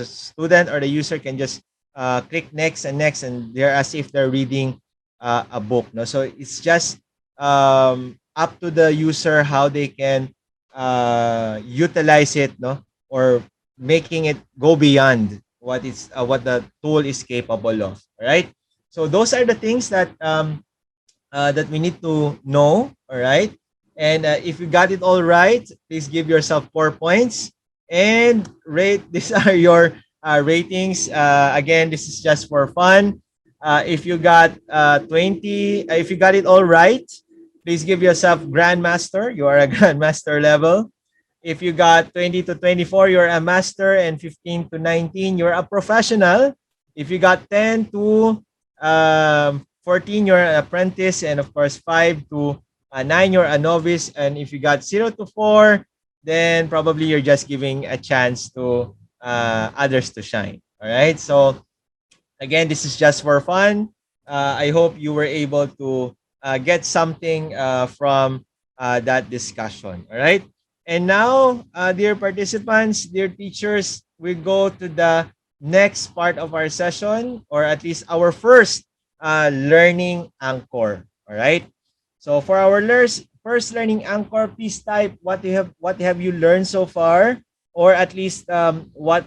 student or the user can just click next and next, and they're as if they're reading a book. No, so it's just up to the user how they can utilize it, no, or making it go beyond what the tool is capable of. All right, so those are the things that we need to know. All right, and if you got it all right, please give yourself 4 points and rate. These are your ratings. Again, this is just for fun. If you got 20, if you got it all right, please give yourself grandmaster. You are a grandmaster level. If you got 20 to 24, you're a master, and 15 to 19, you're a professional. If you got 10 to 14, you're an apprentice, and of course 5 to 9, you're a novice. And if you got 0 to 4, then probably you're just giving a chance to others to shine. All right. So Again, this is just for fun. I hope you were able to get something from that discussion. All right. And now, dear participants, dear teachers, we go to the next part of our session, or at least our first learning anchor. All right. So for our first learning anchor, please type what have you learned so far, or at least what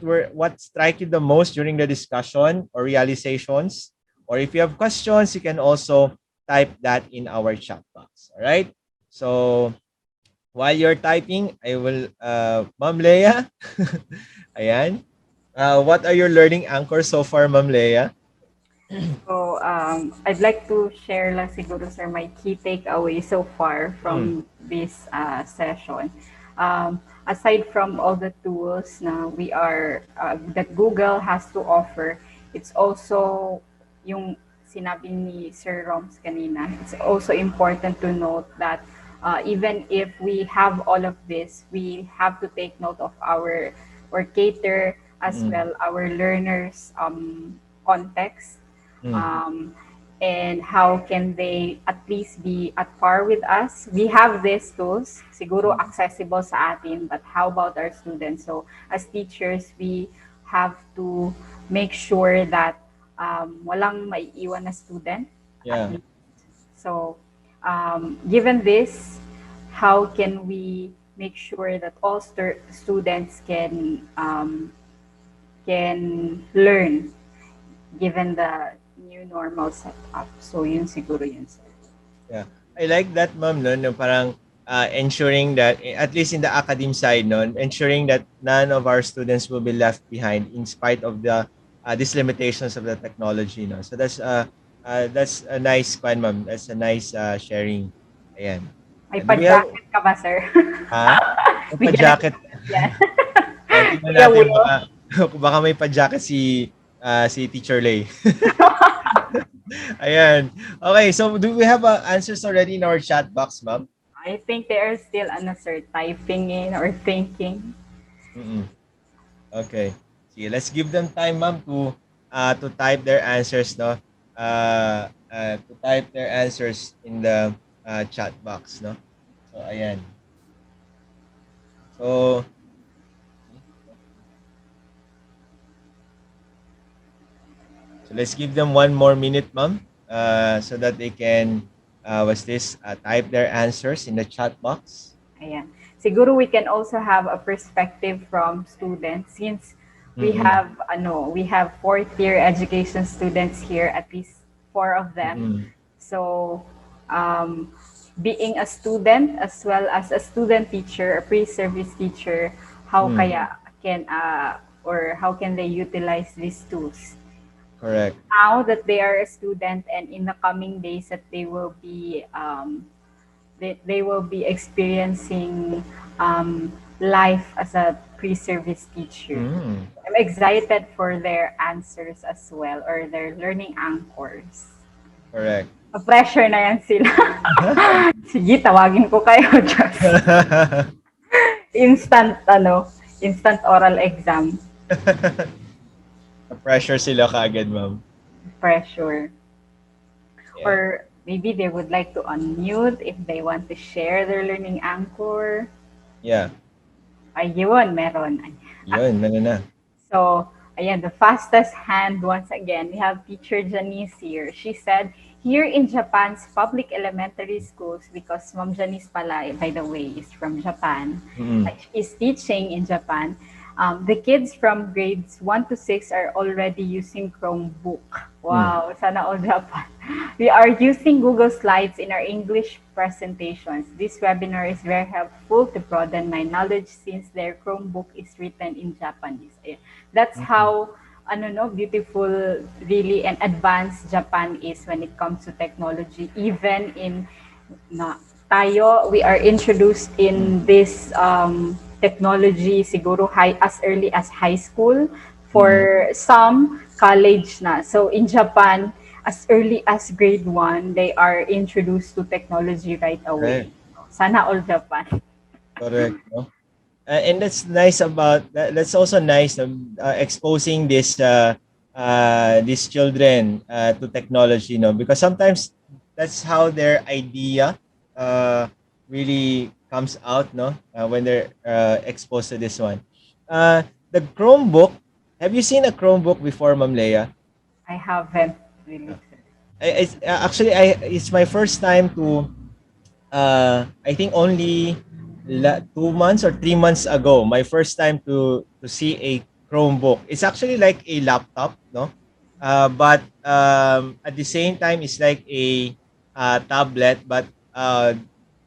strike you the most during the discussion or realizations. Or if you have questions, you can also type that in our chat box. All right. So while you're typing, I will, Ma'am Leia, ayan. What are your learning anchors so far, Ma'am Leia? So, I'd like to share lang siguro, sir, my key takeaway so far Mm, from this session. Aside from all the tools na we are that Google has to offer, it's also yung sinabi ni Sir Roms kanina. It's also important to note that even if we have all of this, we have to take note of our or cater as mm, well our learners context, mm, um, and how can they at least be at par with us. We have these tools, siguro mm. accessible sa atin, but how about our students? So as teachers, we have to make sure that walang maiiwan na student at Yeah, least. So given this, how can we make sure that all students can learn given the new normal setup. So yun siguro yun, sir. yeah. I like that, Ma'am, no parang ensuring that at least in the academe side, no, ensuring that none of our students will be left behind in spite of the these limitations of the technology, no. So that's a nice one, Ma'am. That's a nice sharing. Ayan. May Do we have pa-jacket ka ba, sir? may Bigyan pa-jacket? natin yan. Tingnan Kuya natin Will. baka may pa-jacket si Teacher Lay. Ayan. Okay, so do we have answers already in our chat box, Ma'am? I think they are still, ano, sir, typing in or thinking. Mm-mm. Okay. Sige, let's give them time, Ma'am, to type their answers, no? To type their answers in the chat box, no? So ayan. So let's give them 1 more minute, Ma'am, so that they can type their answers in the chat box. Ayan. Siguro we can also have a perspective from students since Mm-mm. we have fourth year education students here, at least four of them. Mm-mm. So being a student as well as a student teacher, a pre-service teacher, how Mm. kaya can or how can they utilize these tools? Correct. Now that they are a student and in the coming days that they will be experiencing life as a pre-service teacher. Mm. I'm excited for their answers as well or their learning anchors. Correct. Pressure na yan sila. Sige, tawagin ko kayo. Just instant oral exam. Pressure sila kaagad, Ma'am. Pressure. Yeah. Or maybe they would like to unmute if they want to share their learning anchor. Yeah. Ayun, meron. Yun, na. So, ayan, the fastest hand once again, we have teacher Janice here. She said, here in Japan's public elementary schools, because Ma'am Janice pala, by the way, is from Japan, is teaching in Japan, the kids from grades 1 to 6 are already using Chromebook. Wow, sana all Japan. We are using Google Slides in our English presentations. This webinar is very helpful to broaden my knowledge since their Chromebook is written in Japanese. That's how beautiful really and advanced Japan is when it comes to technology. Even in we are introduced in this technology siguro as early as high school, for some college na. So in Japan, as early as grade 1, they are introduced to technology right away. Sana all Japan. Correct. No? And that's nice about that. That's also nice exposing this these children to technology, because sometimes that's how their idea uh, really comes out, when they're exposed to this one. The Chromebook. Have you seen a Chromebook before, Ma'am Leia? I haven't really, sir. It's actually it's my first time to I think only 2 months or 3 months ago, my first time to see a Chromebook. It's actually like a laptop, no? But at the same time, it's like a tablet, but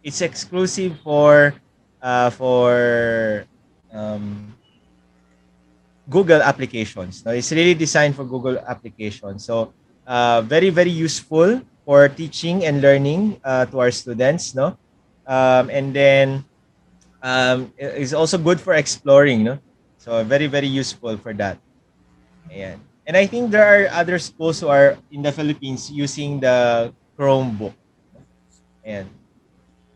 it's exclusive for um, Google applications. No, it's really designed for Google applications. So very very useful for teaching and learning to our students. No, and then it's also good for exploring. No, so very very useful for that. Ayan. And I think there are other schools who are in the Philippines using the Chromebook. Ayan.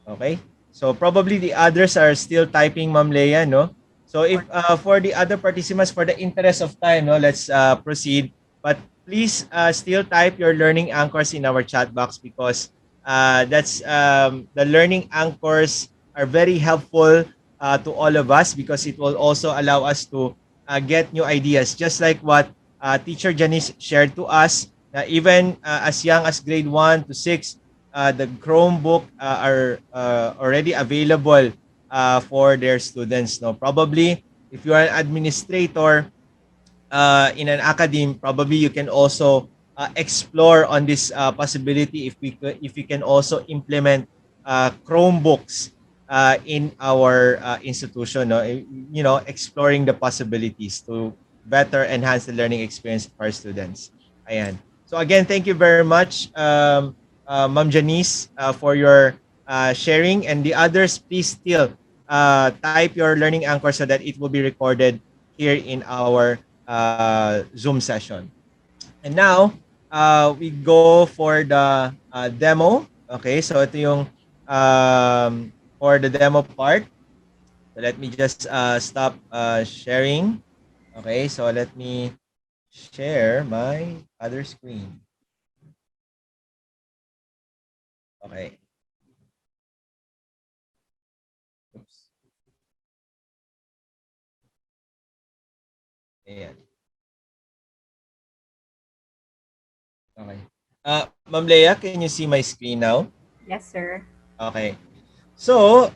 Okay? So probably the others are still typing, Ma'am Leia, no? So if Or for the other participants, for the interest of time, no, let's proceed. But please still type your learning anchors in our chat box, because that's the learning anchors are very helpful to all of us, because it will also allow us to get new ideas, just like what teacher Janice shared to us. Even as young as grade 1 to 6, the Chromebook are already available for their students. No, probably if you are an administrator in an academy, probably you can also explore on this possibility if we can also implement Chromebooks in our institution. No? Exploring the possibilities to better enhance the learning experience of our students. Ayan. So again, thank you very much, Ma'am Janice, for your sharing, and the others, please still type your learning anchor so that it will be recorded here in our Zoom session. And now, we go for the demo. Okay, so ito yung for the demo part. So let me just stop sharing. Okay, so let me share my other screen. Okay. Oops. Ayan. Okay. Ma'am Leia, can you see my screen now? yes, sir. Okay. So,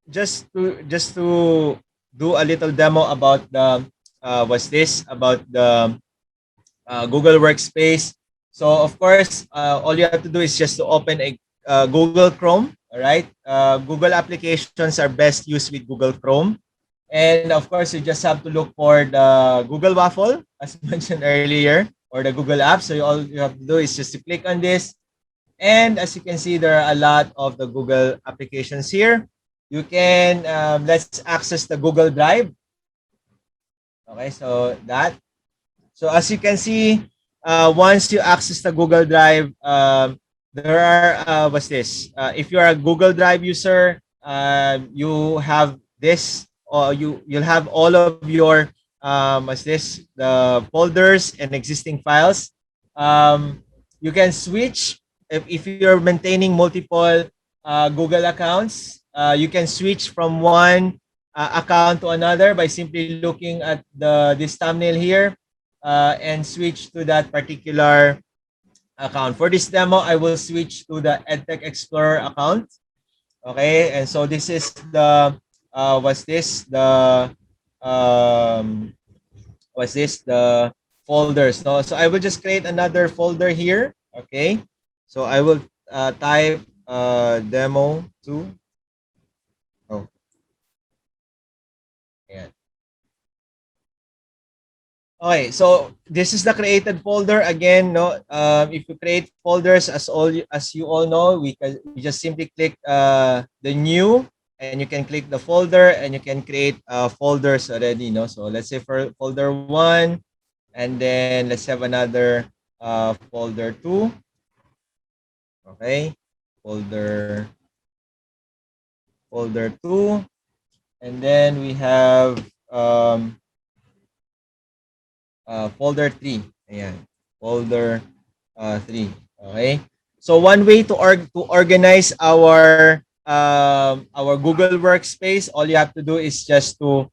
just to do a little demo about the what's this about the Google Workspace. So, of course, all you have to do is just to open a Google Chrome. All right. Google applications are best used with Google Chrome, and of course, you just have to look for the Google Waffle, as mentioned earlier, or the Google app. So, all you have to do is just to click on this, and as you can see, there are a lot of the Google applications here. You can, let's access the Google Drive. Okay, so that. So as you can see, once you access the Google Drive, there are, what's this? If you are a Google Drive user, you have this, or you'll have all of your, what's this? The folders and existing files. You can switch if you're maintaining multiple Google accounts. You can switch from one account to another by simply looking at the this thumbnail here, and switch to that particular account. For this demo, I will switch to the EdTech Explorer account. Okay, and so this is the what's this? Um, what's this? The folders. No, so I will just create another folder here. Okay, so I will type demo 2. Oh, yeah. Okay, so this is the created folder again. No, if you create folders, as you all know, we just simply click the new, and you can click the folder, and you can create folders already. No, so let's say for folder 1, and then let's have another folder 2. Okay, folder folder 2, and then we have folder 3. Ayan. Folder 3. Okay? So one way to organize our Google Workspace, all you have to do is just to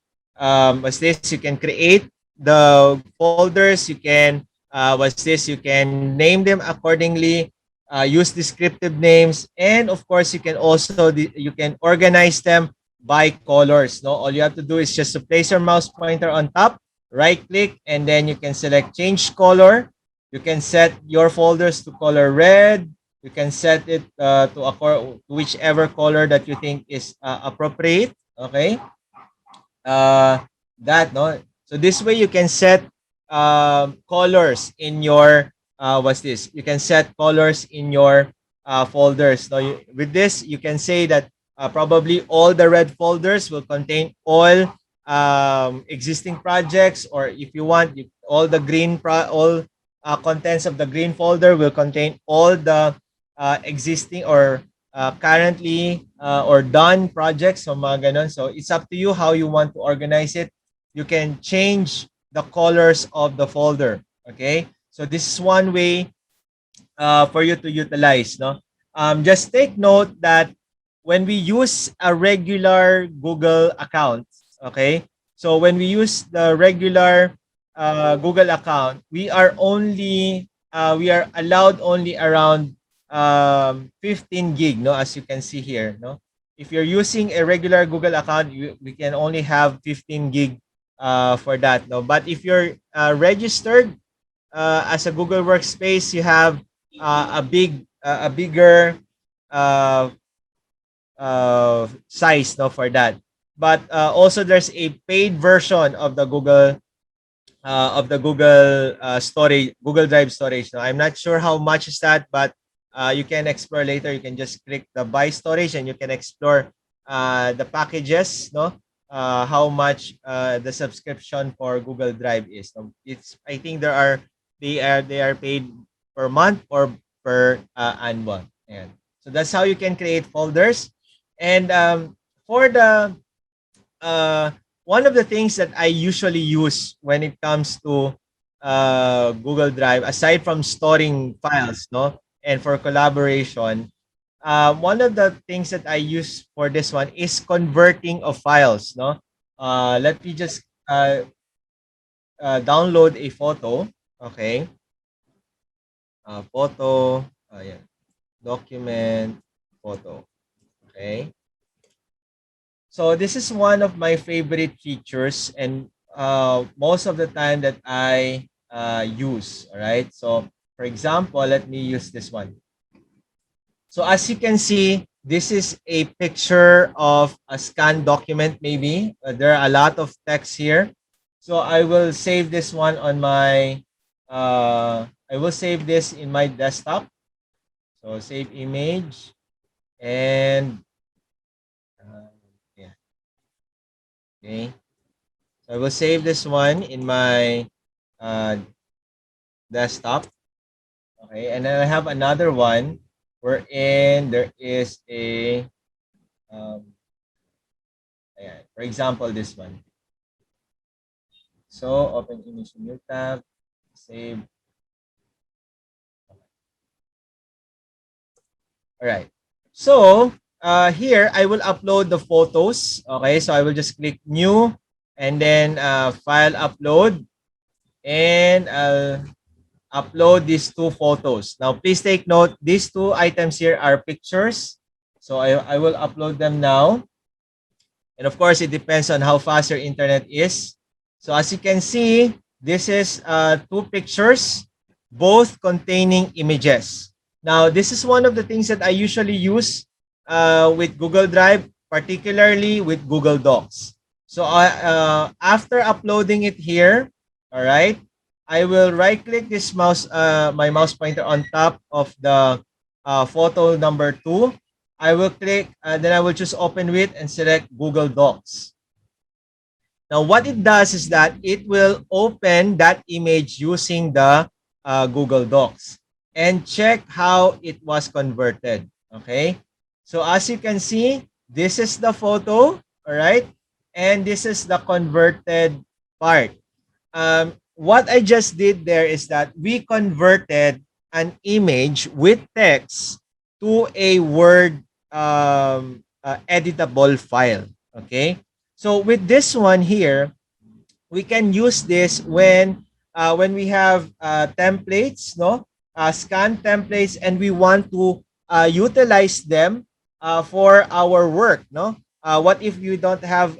what's this? You can create the folders. You can what's this? You can name them accordingly. Use descriptive names, and of course, you can also you can organize them by colors. No, all you have to do is just to place your mouse pointer on top, right click, and then you can select change color. You can set your folders to color red. You can set it to whichever color that you think is appropriate. Okay. uh, that no so this way you can set colors in your what's this you can set colors in your folders. So with this you can say that probably all the red folders will contain all existing projects, or if you want all the all contents of the green folder will contain all the existing or currently or done projects, so mga ganun. So it's up to you how you want to organize it. You can change the colors of the folder. Okay, so this is one way for you to utilize. No, just take note that when we use a regular Google account, okay, so when we use the regular Google account, we are allowed only around 15 gig, no, as you can see here, no. If you're using a regular Google account, we can only have 15 gig for that, no. But if you're registered as a Google Workspace, you have a bigger uh, size, no, for that. But also there's a paid version of the Google storage, Google Drive storage. No, I'm not sure how much is that, but you can explore later. You can just click the buy storage, and you can explore the packages. No, how much the subscription for Google Drive is. So it's I think they are paid per month or per annual. And so that's how you can create folders. And for the uh, one of the things that I usually use when it comes to Google Drive, aside from storing files, no, and for collaboration, one of the things that I use for this one is converting of files, no. Let me just download a photo. Okay, photo, yeah, document, photo. Okay. So this is one of my favorite features, and most of the time that I use. All right. So for example, let me use this one. So as you can see, this is a picture of a scanned document. Maybe there are a lot of text here. So I will save this one on my. I will save this in my desktop. So save image, and yeah. Okay. So I will save this one in my uh, desktop. Okay, and then I have another one wherein there is a, ayan, for example, this one. So open image in new tab, save. All right. So here I will upload the photos. Okay, so I will just click new, and then file upload, and I'll upload these two photos. Now, please take note, these two items here are pictures. So I will upload them now. And of course, it depends on how fast your internet is. So as you can see, this is two pictures, both containing images. Now, this is one of the things that I usually use with Google Drive, particularly with Google Docs. So after uploading it here, all right, I will right-click this my mouse pointer on top of the photo number 2. I will click, then I will just open with and select Google Docs. Now, what it does is that it will open that image using the Google Docs and check how it was converted. Okay. So as you can see, this is the photo, all right, and this is the converted part. what I just did there is that we converted an image with text to a Word editable file. Okay. So with this one here, we can use this when we have templates, no, scan templates, and we want to utilize them for our work, no. What if you don't have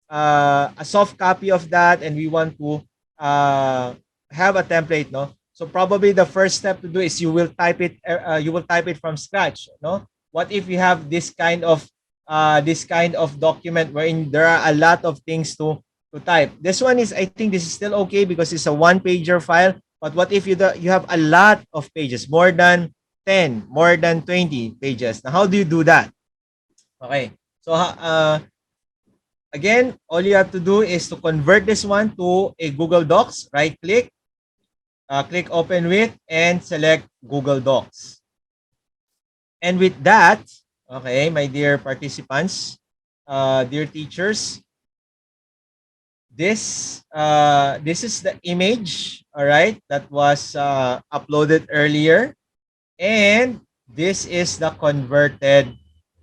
a soft copy of that, and we want to uh, have a template, no? So probably the first step to do is you will type it from scratch, no. What if you have this kind of document wherein there are a lot of things to type. This one is, I think this is still okay because it's a one-pager file. But what if you have a lot of pages, more than 10, more than 20 pages? Now, how do you do that? Okay. So, again, all you have to do is to convert this one to a Google Docs. Right-click, click Open With, and select Google Docs. And with that, okay, my dear participants, dear teachers, this is the image, all right, that was uploaded earlier, and this is the converted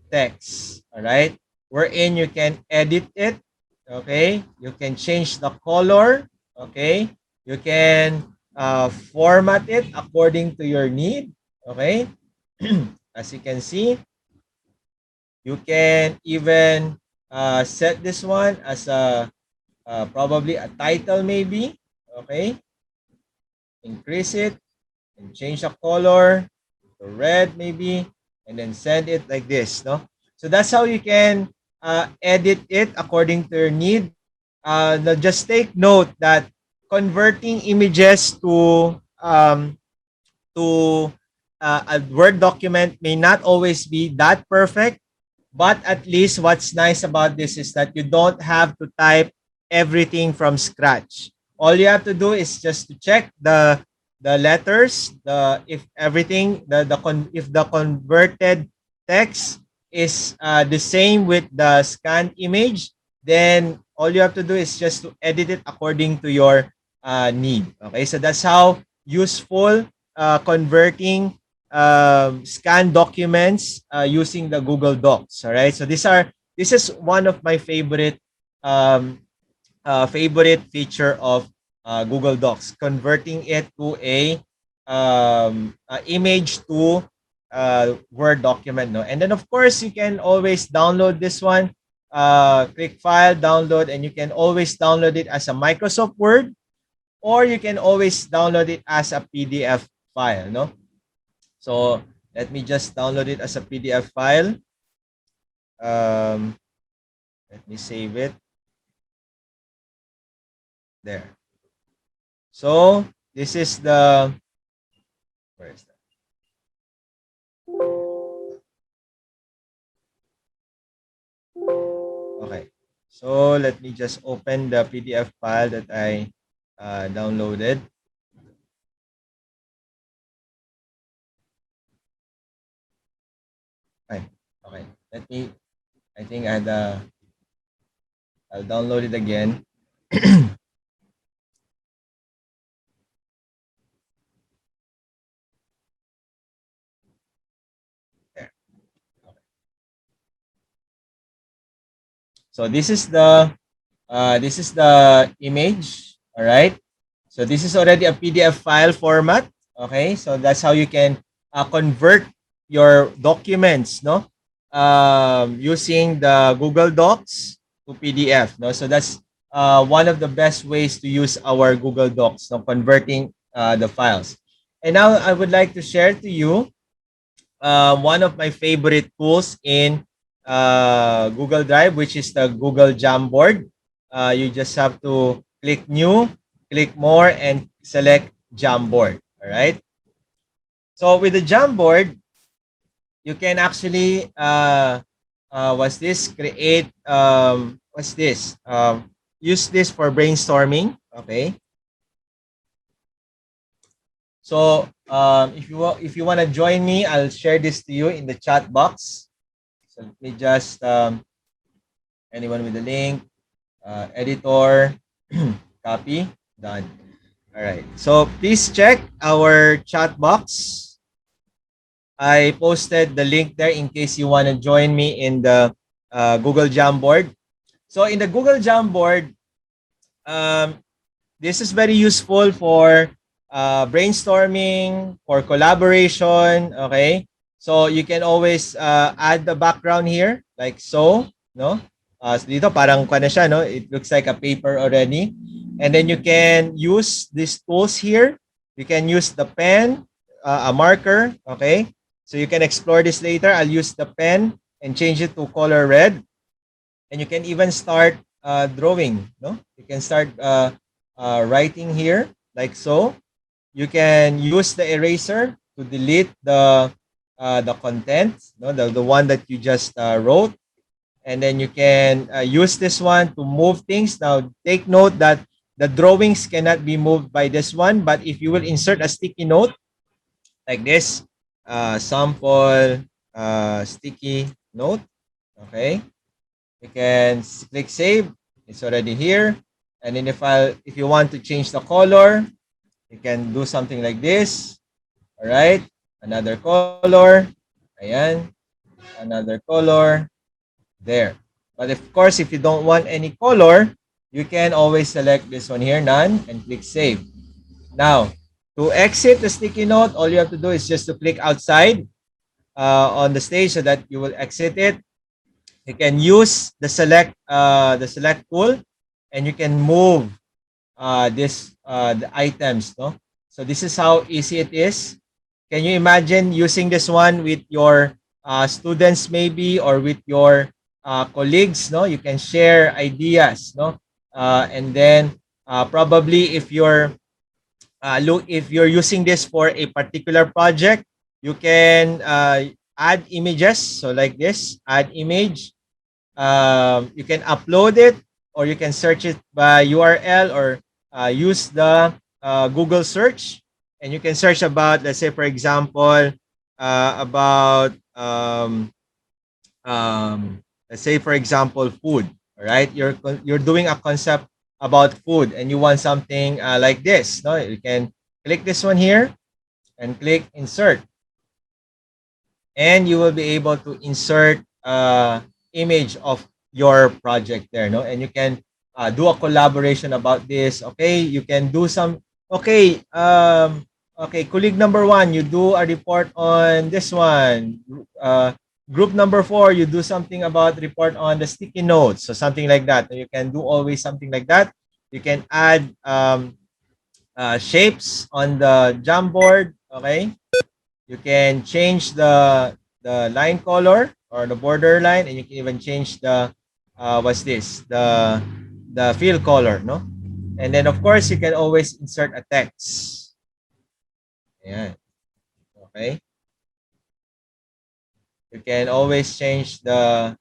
text, all right, wherein you can edit it. Okay, you can change the color. Okay, you can format it according to your need. Okay. As you can see, you can even set this one as a probably a title, maybe. Okay, increase it and change the color to red, maybe, and then send it like this, no. So that's how you can edit it according to your need. Now just take note that converting images to a Word document may not always be that perfect. But at least what's nice about this is that you don't have to type everything from scratch. All you have to do is just to check the letters, the if everything if the converted text is the same with the scanned image, then all you have to do is just to edit it according to your need. Okay, so that's how useful converting scan documents using the Google Docs. All right. So this is one of my favorite feature of Google Docs, converting it to a image to Word document. No, and then of course you can always download this one. Click File, Download, and you can always download it as a Microsoft Word, or you can always download it as a PDF file. No. So let me just download it as a PDF file. Um, Let me save it. There. So this is the, where is that? Okay. So let me just open the PDF file that I downloaded. Okay. Okay. I think I'll download it again. There. Okay. So this is the image. All right. So this is already a PDF file format. Okay. So that's how you can convert your documents, no, using the Google Docs to PDF. No, so that's one of the best ways to use our Google Docs, no, converting the files. And now I would like to share to you one of my favorite tools in Google Drive, which is the Google Jamboard. You just have to click New, click More, and select Jamboard. All right. So with the Jamboard, you can actually what's this? Create what's this? Use this for brainstorming. Okay. So if you want to join me, I'll share this to you in the chat box. So let me just anyone with the link, editor, copy. Done. All right. So please check our chat box. I posted the link there in case you want to join me in the Google Jamboard. So in the Google Jamboard, um, this is very useful for brainstorming, for collaboration. Okay, so you can always add the background here, like so, no? So dito parang kuha na siya, no? It looks like a paper already. And then you can use these tools here. You can use the pen, a marker, okay? So you can explore this later. I'll use the pen and change it to color red. And you can even start drawing, no? You can start writing here like so. You can use the eraser to delete the content, no, the one that you just wrote, and then you can use this one to move things. Now take note that the drawings cannot be moved by this one, but if you will insert a sticky note like this, sample sticky note, okay, you can click save. It's already here. And then if you want to change the color, you can do something like this. All right. Another color. Ayan. Another color. There. But of course, if you don't want any color, you can always select this one here, none, and click save. Now, to exit the sticky note, all you have to do is just to click outside on the stage so that you will exit it. You can use the select tool, and you can move the items, no? So this is how easy it is. Can you imagine using this one with your students maybe, or with your colleagues, no? You can share ideas, no? And then probably if you're using this for a particular project, you can add images. So like this, add image. You can upload it, or you can search it by URL, or use the Google search, and you can search about, let's say, for example, about let's say, for example, food. All right, you're doing a concept about food, and you want something like this. No, you can click this one here and click insert, and you will be able to insert image of your project there, no? And you can do a collaboration about this. Okay, you can do some. Okay, okay, colleague number one, you do a report on this one. Group number four, you do something about report on the sticky notes, so something like that. You can do always something like that. You can add shapes on the Jamboard. Okay, you can change the line color or the border line, and you can even change the what's this, the fill color, no? And then of course you can always insert a text. Yeah. Okay. You can always change the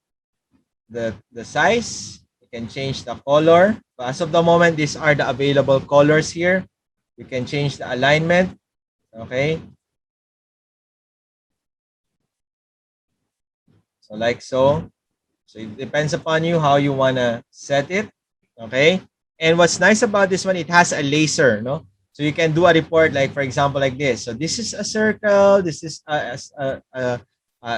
size. You can change the color. But as of the moment, these are the available colors here. You can change the alignment. Okay. So like so. So it depends upon you how you want to set it. Okay. And what's nice about this one, it has a laser, no? So you can do a report, like, for example, like this. So this is a circle. This is a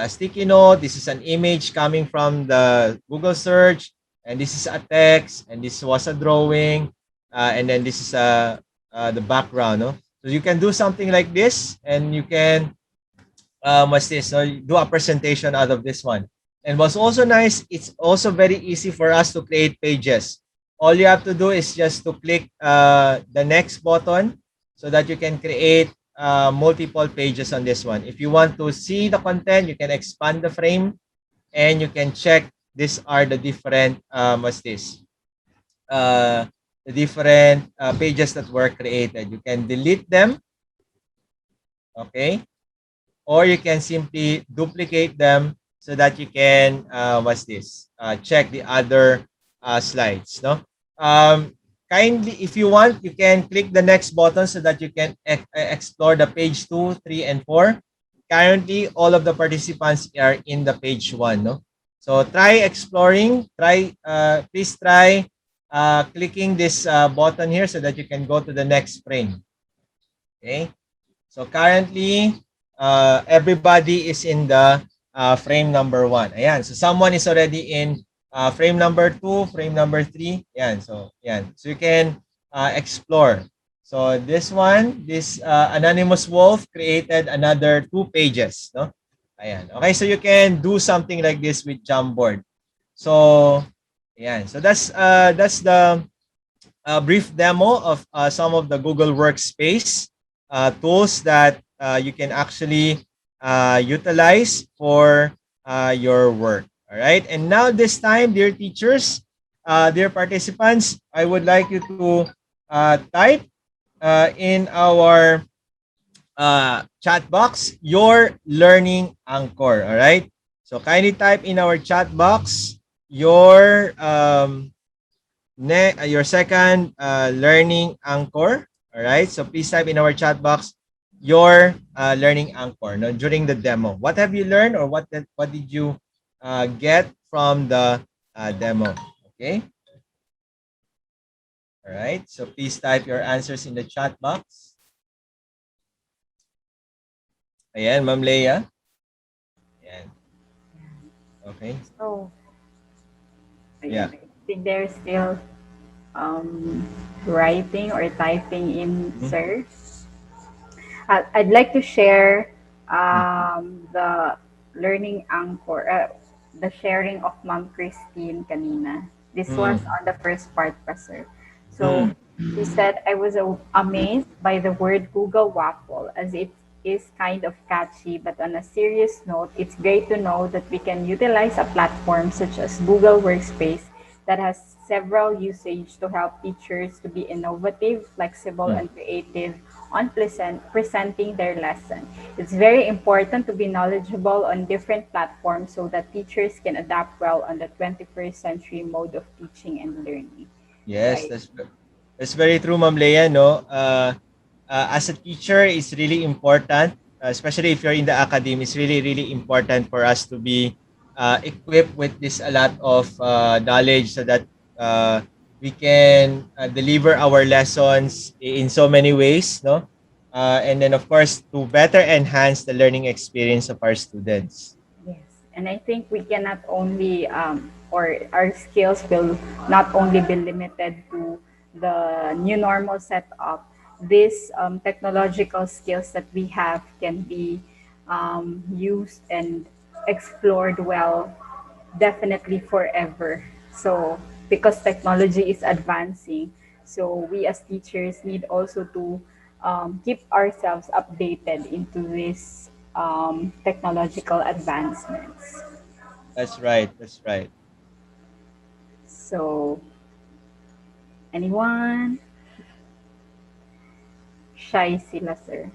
sticky note. This is an image coming from the Google search. And this is a text. And this was a drawing. And then this is the background, no? So you can do something like this, and you can what's this? So do a presentation out of this one. And what's also nice, it's also very easy for us to create pages. All you have to do is just to click the next button so that you can create multiple pages on this one. If you want to see the content, you can expand the frame, and you can check these are the different what's this? The different pages that were created. You can delete them. Okay, or you can simply duplicate them so that you can what's this, check the other slides, no? Kindly, if you want, you can click the next button so that you can explore the page 2, 3, and 4. Currently all of the participants are in the page 1, no? So try exploring, please try clicking this button here so that you can go to the next frame. Okay. So currently, everybody is in the frame number 1. Ayan. So someone is already in frame number 2, frame number 3. Ayan. So, ayan. So you can explore. So this one, this anonymous wolf created another 2 pages. No? Ayan. Okay. So you can do something like this with Jamboard. So, ayan. So that's the brief demo of some of the Google Workspace tools that you can actually utilize for your work. All right. And now this time, dear teachers, dear participants, I would like you to type in our chat box your learning anchor. All right. So kindly type in our chat box your your second learning anchor. All right. So please type in our chat box your learning anchor no, during the demo. What have you learned, or what did you get from the demo? Okay. All right. So please type your answers in the chat box. Ayan, Ma'am Leia. Ayan. Okay. So, Yeah. ayan, I think they're still writing or typing in, Mhm. sir. I'd like to share Mm. the learning anchor, the sharing of Mom Christine kanina. This was Mm. on the first part pa, sir. So Mm. she said, I was amazed by the word Google Waffle as it is kind of catchy, but on a serious note, it's great to know that we can utilize a platform such as Google Workspace that has several usage to help teachers to be innovative, flexible, Mm. and creative on presenting their lesson. It's very important to be knowledgeable on different platforms so that teachers can adapt well on the 21st century mode of teaching and learning. So Yes, that's very true, Ma'am Leia. No, as a teacher, it's really important, especially if you're in the academy. It's really important for us to be equipped with this a lot of knowledge so that uh, we can deliver our lessons in so many ways. No, and then of course to better enhance the learning experience of our students. yes, and I think we cannot only, or our skills will not only be limited to the new normal setup. These technological skills that we have can be used and explored well, definitely forever. So, because technology is advancing, so we as teachers need also to keep ourselves updated into these technological advancements. That's right. That's right. So, anyone? Shy sila, sir.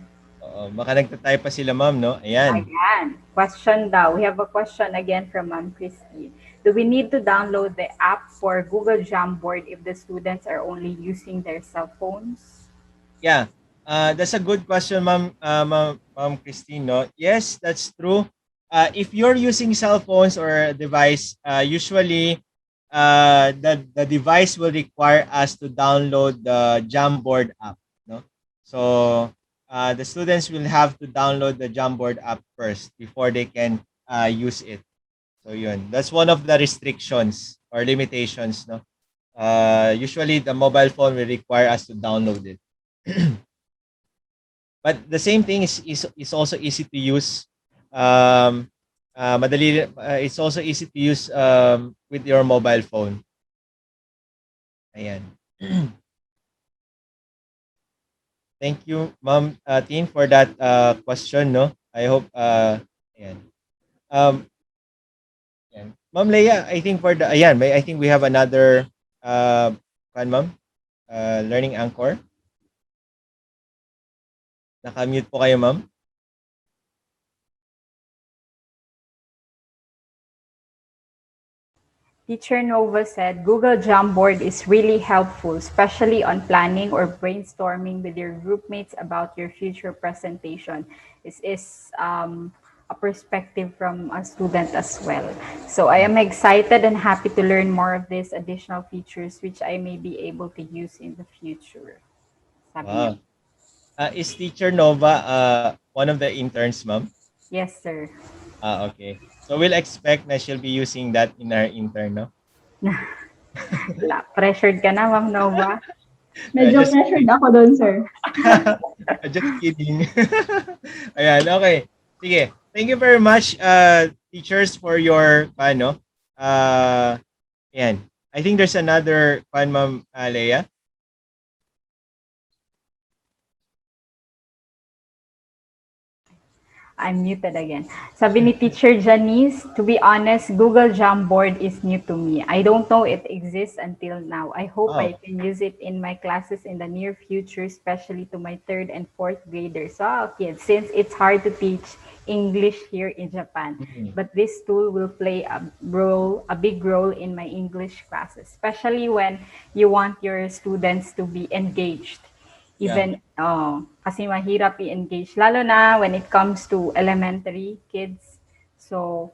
Baka nagtatype pa sila, Ma'am. No, ayan. Ayan. Question daw. We have a question again from Ma'am Christine. Do we need to download the app for Google Jamboard if the students are only using their cell phones? Yeah, that's a good question, Ma'am Christine. No? Yes, that's true. If you're using cell phones or a device, usually the device will require us to download the Jamboard app. No, so the students will have to download the Jamboard app first before they can use it. So yun, that's one of the restrictions or limitations. No, usually the mobile phone will require us to download it. But the same thing is also easy to use. Um, it's also easy to use with your mobile phone. Ayan. Thank you, Ma'am Tin, for that question. No, I hope. Ayan. Um, ayan. Ma'am Leia, I think for the ayan, I think we have another Ma'am, learning anchor. Naka-mute po kayo, Ma'am. Teacher Nova said Google Jamboard is really helpful, especially on planning or brainstorming with your group mates about your future presentation. This is a a perspective from a student as well. So I am excited and happy to learn more of these additional features which I may be able to use in the future. Sabi niya. Wow. Is Teacher Nova one of the interns, ma'am? Yes, sir. Okay. So we'll expect na she'll be using that in our intern, no? Pressured ka na, Ma'am Nova. Medyo Just pressured kidding. ako doon, sir. Just kidding. Ayan, okay. Sige. Thank you very much, teachers, for your, ano, uh, ayan. I think there's another, Ma'am Leia. I'm muted again. Sabi ni Teacher Janice, to be honest, Google Jamboard is new to me. I don't know it exists until now. I hope I Wow. can use it in my classes in the near future, especially to my third and fourth graders. So, kids, since it's hard to teach English here in Japan, Mhm. but this tool will play a big role in my English classes, especially when you want your students to be engaged. Yeah. Even, kasi mahirap i-engage, lalo na when it comes to elementary kids. So,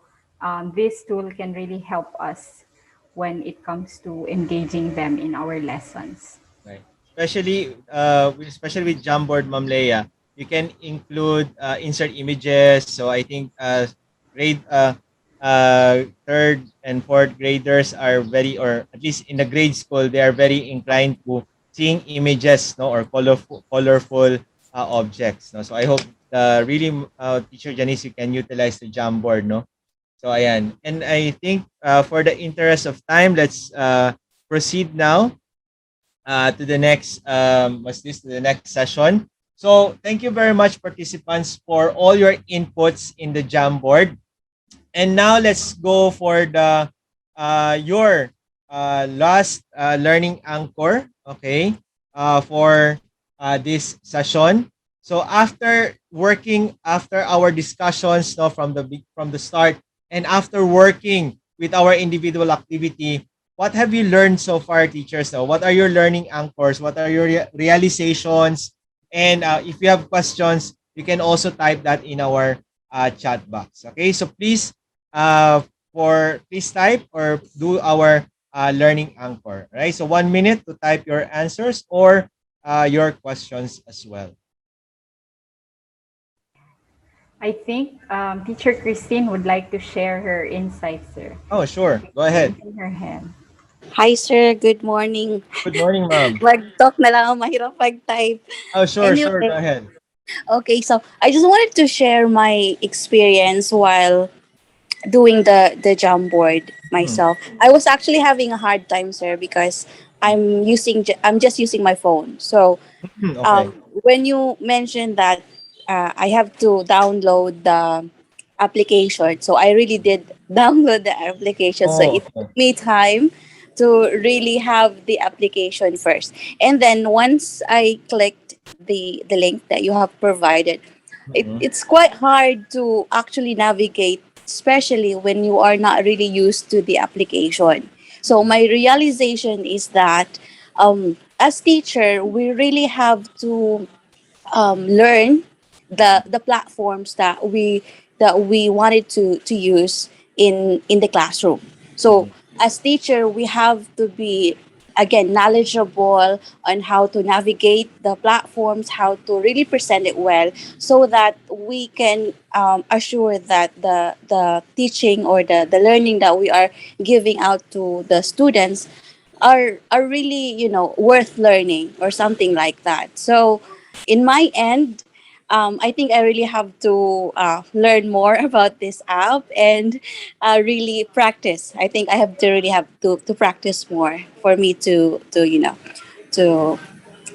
this tool can really help us when it comes to engaging them in our lessons. Right. Especially with Jamboard, Ma'am Leia, you can include insert images. So I think grade third and fourth graders are very, or at least in the grade school, they are very inclined to seeing images, no, or colorful objects. No. So I hope really, Teacher Janice, you can utilize the Jamboard, no. So ayan. And I think for the interest of time, let's proceed now to the next to the next session. So thank you very much, participants, for all your inputs in the Jamboard. And now let's go for the your last learning anchor, okay, for this session. So after our discussions, no, from the start, and after working with our individual activity, what have you learned so far, teachers? Now, what are your learning anchors? What are your realizations? And if you have questions, you can also type that in our chat box. Okay, so uh, please type or do our learning anchor. Right, so 1 minute to type your answers or your questions as well. I think Teacher Christine would like to share her insights, sir. Oh, sure. Go ahead. Raising her hand. Hi sir, good morning. Good morning, ma'am. Mag-talk na lang ako, mahirap mag-type. Oh, sure. Go Anyway, ahead. okay, so I just wanted to share my experience while doing the Jamboard Mm, myself. I was actually having a hard time, sir, because I'm just using my phone. So okay. when you mentioned that I have to download the application, so I really did download the application. So Oh, it took okay. me time to really have the application first, and then once I clicked the link that you have provided, Mm-mm. it's quite hard to actually navigate, especially when you are not really used to the application. So my realization is that as teacher, we really have to learn the platforms that we wanted to use in the classroom. So Mm-mm. as teacher, we have to be again knowledgeable on how to navigate the platforms, how to really present it well, so that we can assure that the teaching or the learning that we are giving out to the students are really, worth learning or something like that. So in my end, I think I really have to learn more about this app and really practice. I think I have to really have to practice more for me to to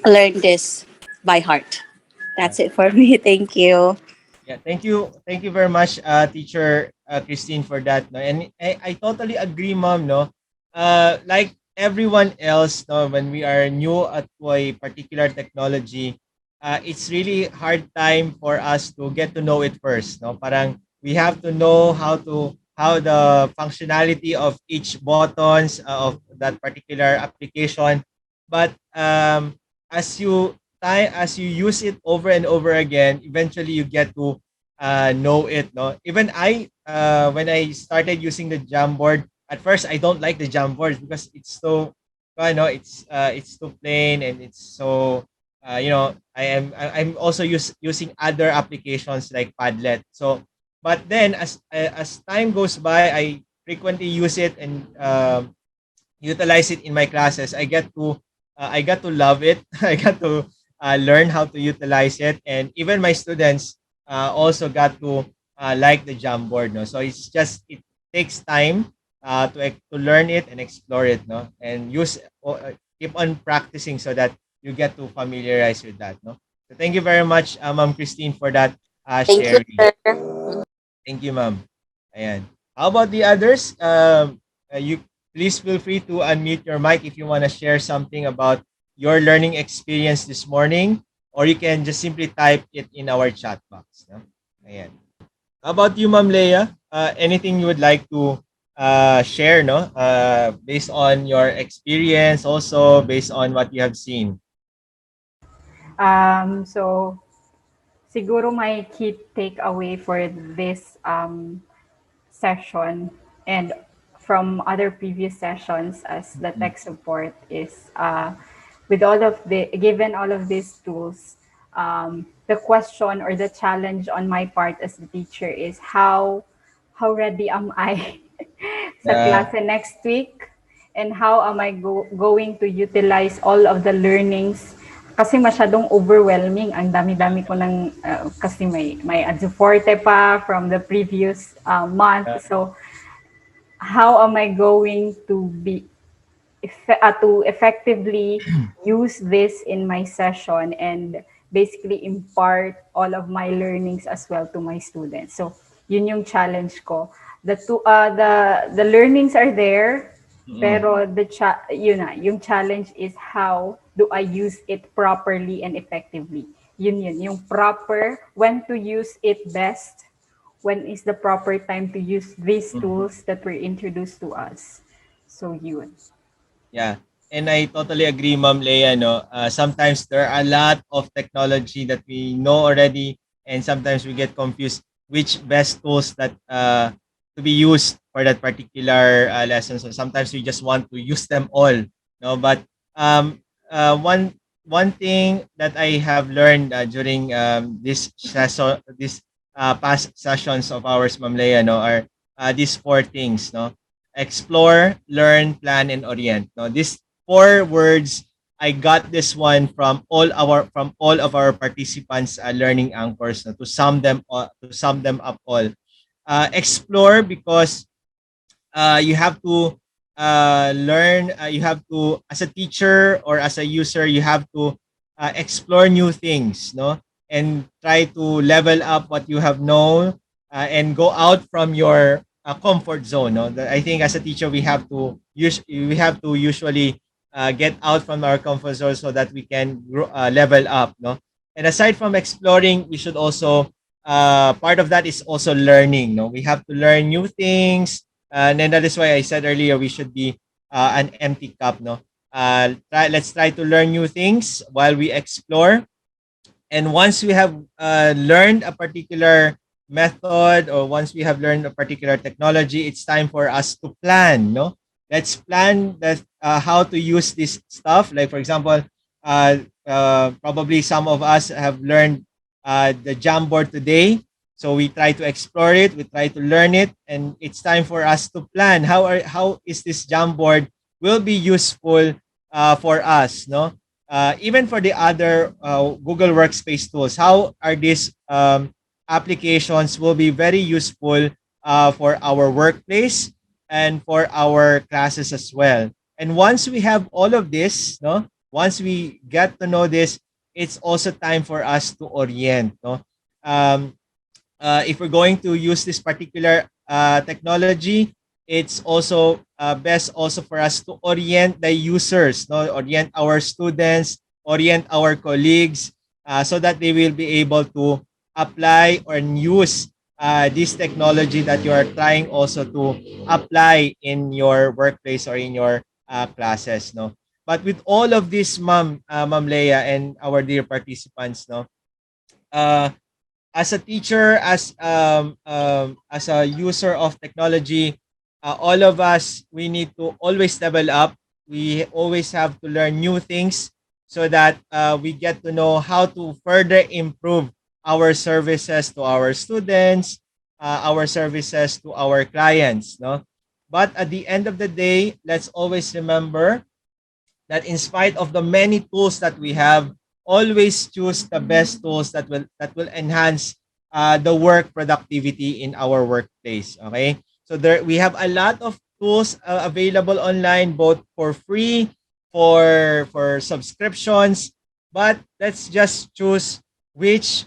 learn this by heart. Yeah. That's it for me. Thank you. Yeah, thank you very much, teacher Christine, for that. No, and I totally agree, ma'am. No, like everyone else, no, when we are new at a particular technology, it's really hard time for us to get to know it first. No, parang we have to know how the functionality of each buttons of that particular application. But as you as you use it over and over again, eventually you get to know it, no? Even I, when I started using the Jamboard, at first I don't like the Jamboard because it's so, it's too plain and it's so, I'm also using other applications like Padlet. So, but then as time goes by, I frequently use it and utilize it in my classes. I got to love it. I got to learn how to utilize it, and even my students also got to like the Jamboard. No, so it takes time to learn it and explore it. No, and keep on practicing so that you get to familiarize with that. No, so thank you very much, Ma'am Christine, for that Thank you, sharing. sir. Thank you, ma'am. Ayan. How about the others? You please feel free to unmute your mic if you want to share something about your learning experience this morning, or you can just simply type it in our chat box. No? Ayan. How about you, Ma'am Leia? Anything you would like to share, no? Based on your experience, also based on what you have seen. So siguro my key takeaway for this session and from other previous sessions as the Mm-mm. tech support is with all of the given all of these tools, the question or the challenge on my part as the teacher is how ready am I sa Yeah. klase next week, and how am I going to utilize all of the learnings kasi masyadong overwhelming. Ang dami-dami ko ng, kasi may adso forte pa from the previous month. Yeah. So, how am I going to to effectively use this in my session and basically impart all of my learnings as well to my students. So, yun yung challenge ko. The learnings are there, Mm-mm. pero yun na, yung challenge is how do I use it properly and effectively. Yun, yung proper, when to use it best, when is the proper time to use these Mhm. tools that were introduced to us. So yun. Yeah. And I totally agree, Ma'am Leia. No, sometimes there are a lot of technology that we know already, and sometimes we get confused which best tools that to be used for that particular lesson. So sometimes we just want to use them all. No, but um, one thing that I have learned during this past sessions of ours, Ma'am Leia, no, are these four things. No, explore, learn, plan, and orient. No, these four words, I got this one from all of our participants learning anchors, no, to sum them up all. Explore because you have to learn. You have to, as a teacher or as a user, you have to explore new things, no, and try to level up what you have known and go out from your comfort zone. No, I think as a teacher we have to usually get out from our comfort zone so that we can level up. No, and aside from exploring, we should also part of that is also learning. No, we have to learn new things, and then that is why I said earlier we should be an empty cup. No, let's try to learn new things while we explore. And once we have learned a particular method, or once we have learned a particular technology, it's time for us to plan. No, let's plan that how to use this stuff. Like for example, probably some of us have learned the Jamboard today. So we try to explore it, we try to learn it, and it's time for us to plan how is this Jamboard will be useful for us. No, even for the other Google Workspace tools, how are these applications will be very useful for our workplace and for our classes as well. And once we have all of this, no, once we get to know this, it's also time for us to orient. No, um, if we're going to use this particular technology, it's also best also for us to orient the users, no, orient our students, orient our colleagues, so that they will be able to apply or use this technology that you are trying also to apply in your workplace or in your classes. No, but with all of this, Ma'am Leia, and our dear participants, no, uh, as a teacher, as a user of technology, all of us, we need to always level up. We always have to learn new things so that we get to know how to further improve our services to our students, our services to our clients. No, but at the end of the day, let's always remember that in spite of the many tools that we have, always choose the best tools that will enhance the work productivity in our workplace. Okay, so there we have a lot of tools available online, both for free, for subscriptions. But let's just choose which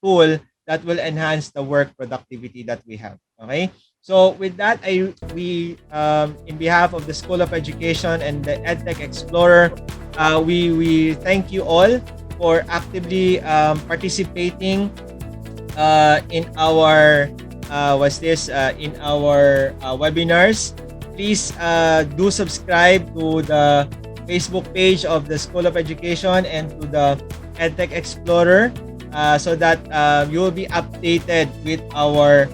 tool that will enhance the work productivity that we have. Okay. So with that, in behalf of the School of Education and the EdTech Explorer, we thank you all for actively participating in our in our webinars. Please do subscribe to the Facebook page of the School of Education and to the EdTech Explorer so that you will be updated with our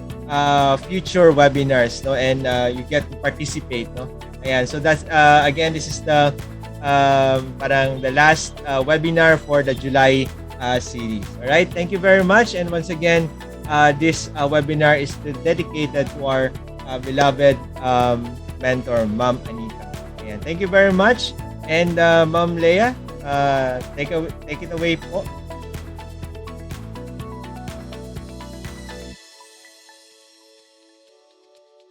future webinars, no, and you get to participate, no. Ayan, so that's again, this is the parang the last webinar for the July series. All right, thank you very much, and once again, this webinar is dedicated to our beloved mentor, Ma'am Anita. Ayan, thank you very much, and Ma'am Leia, take it away po.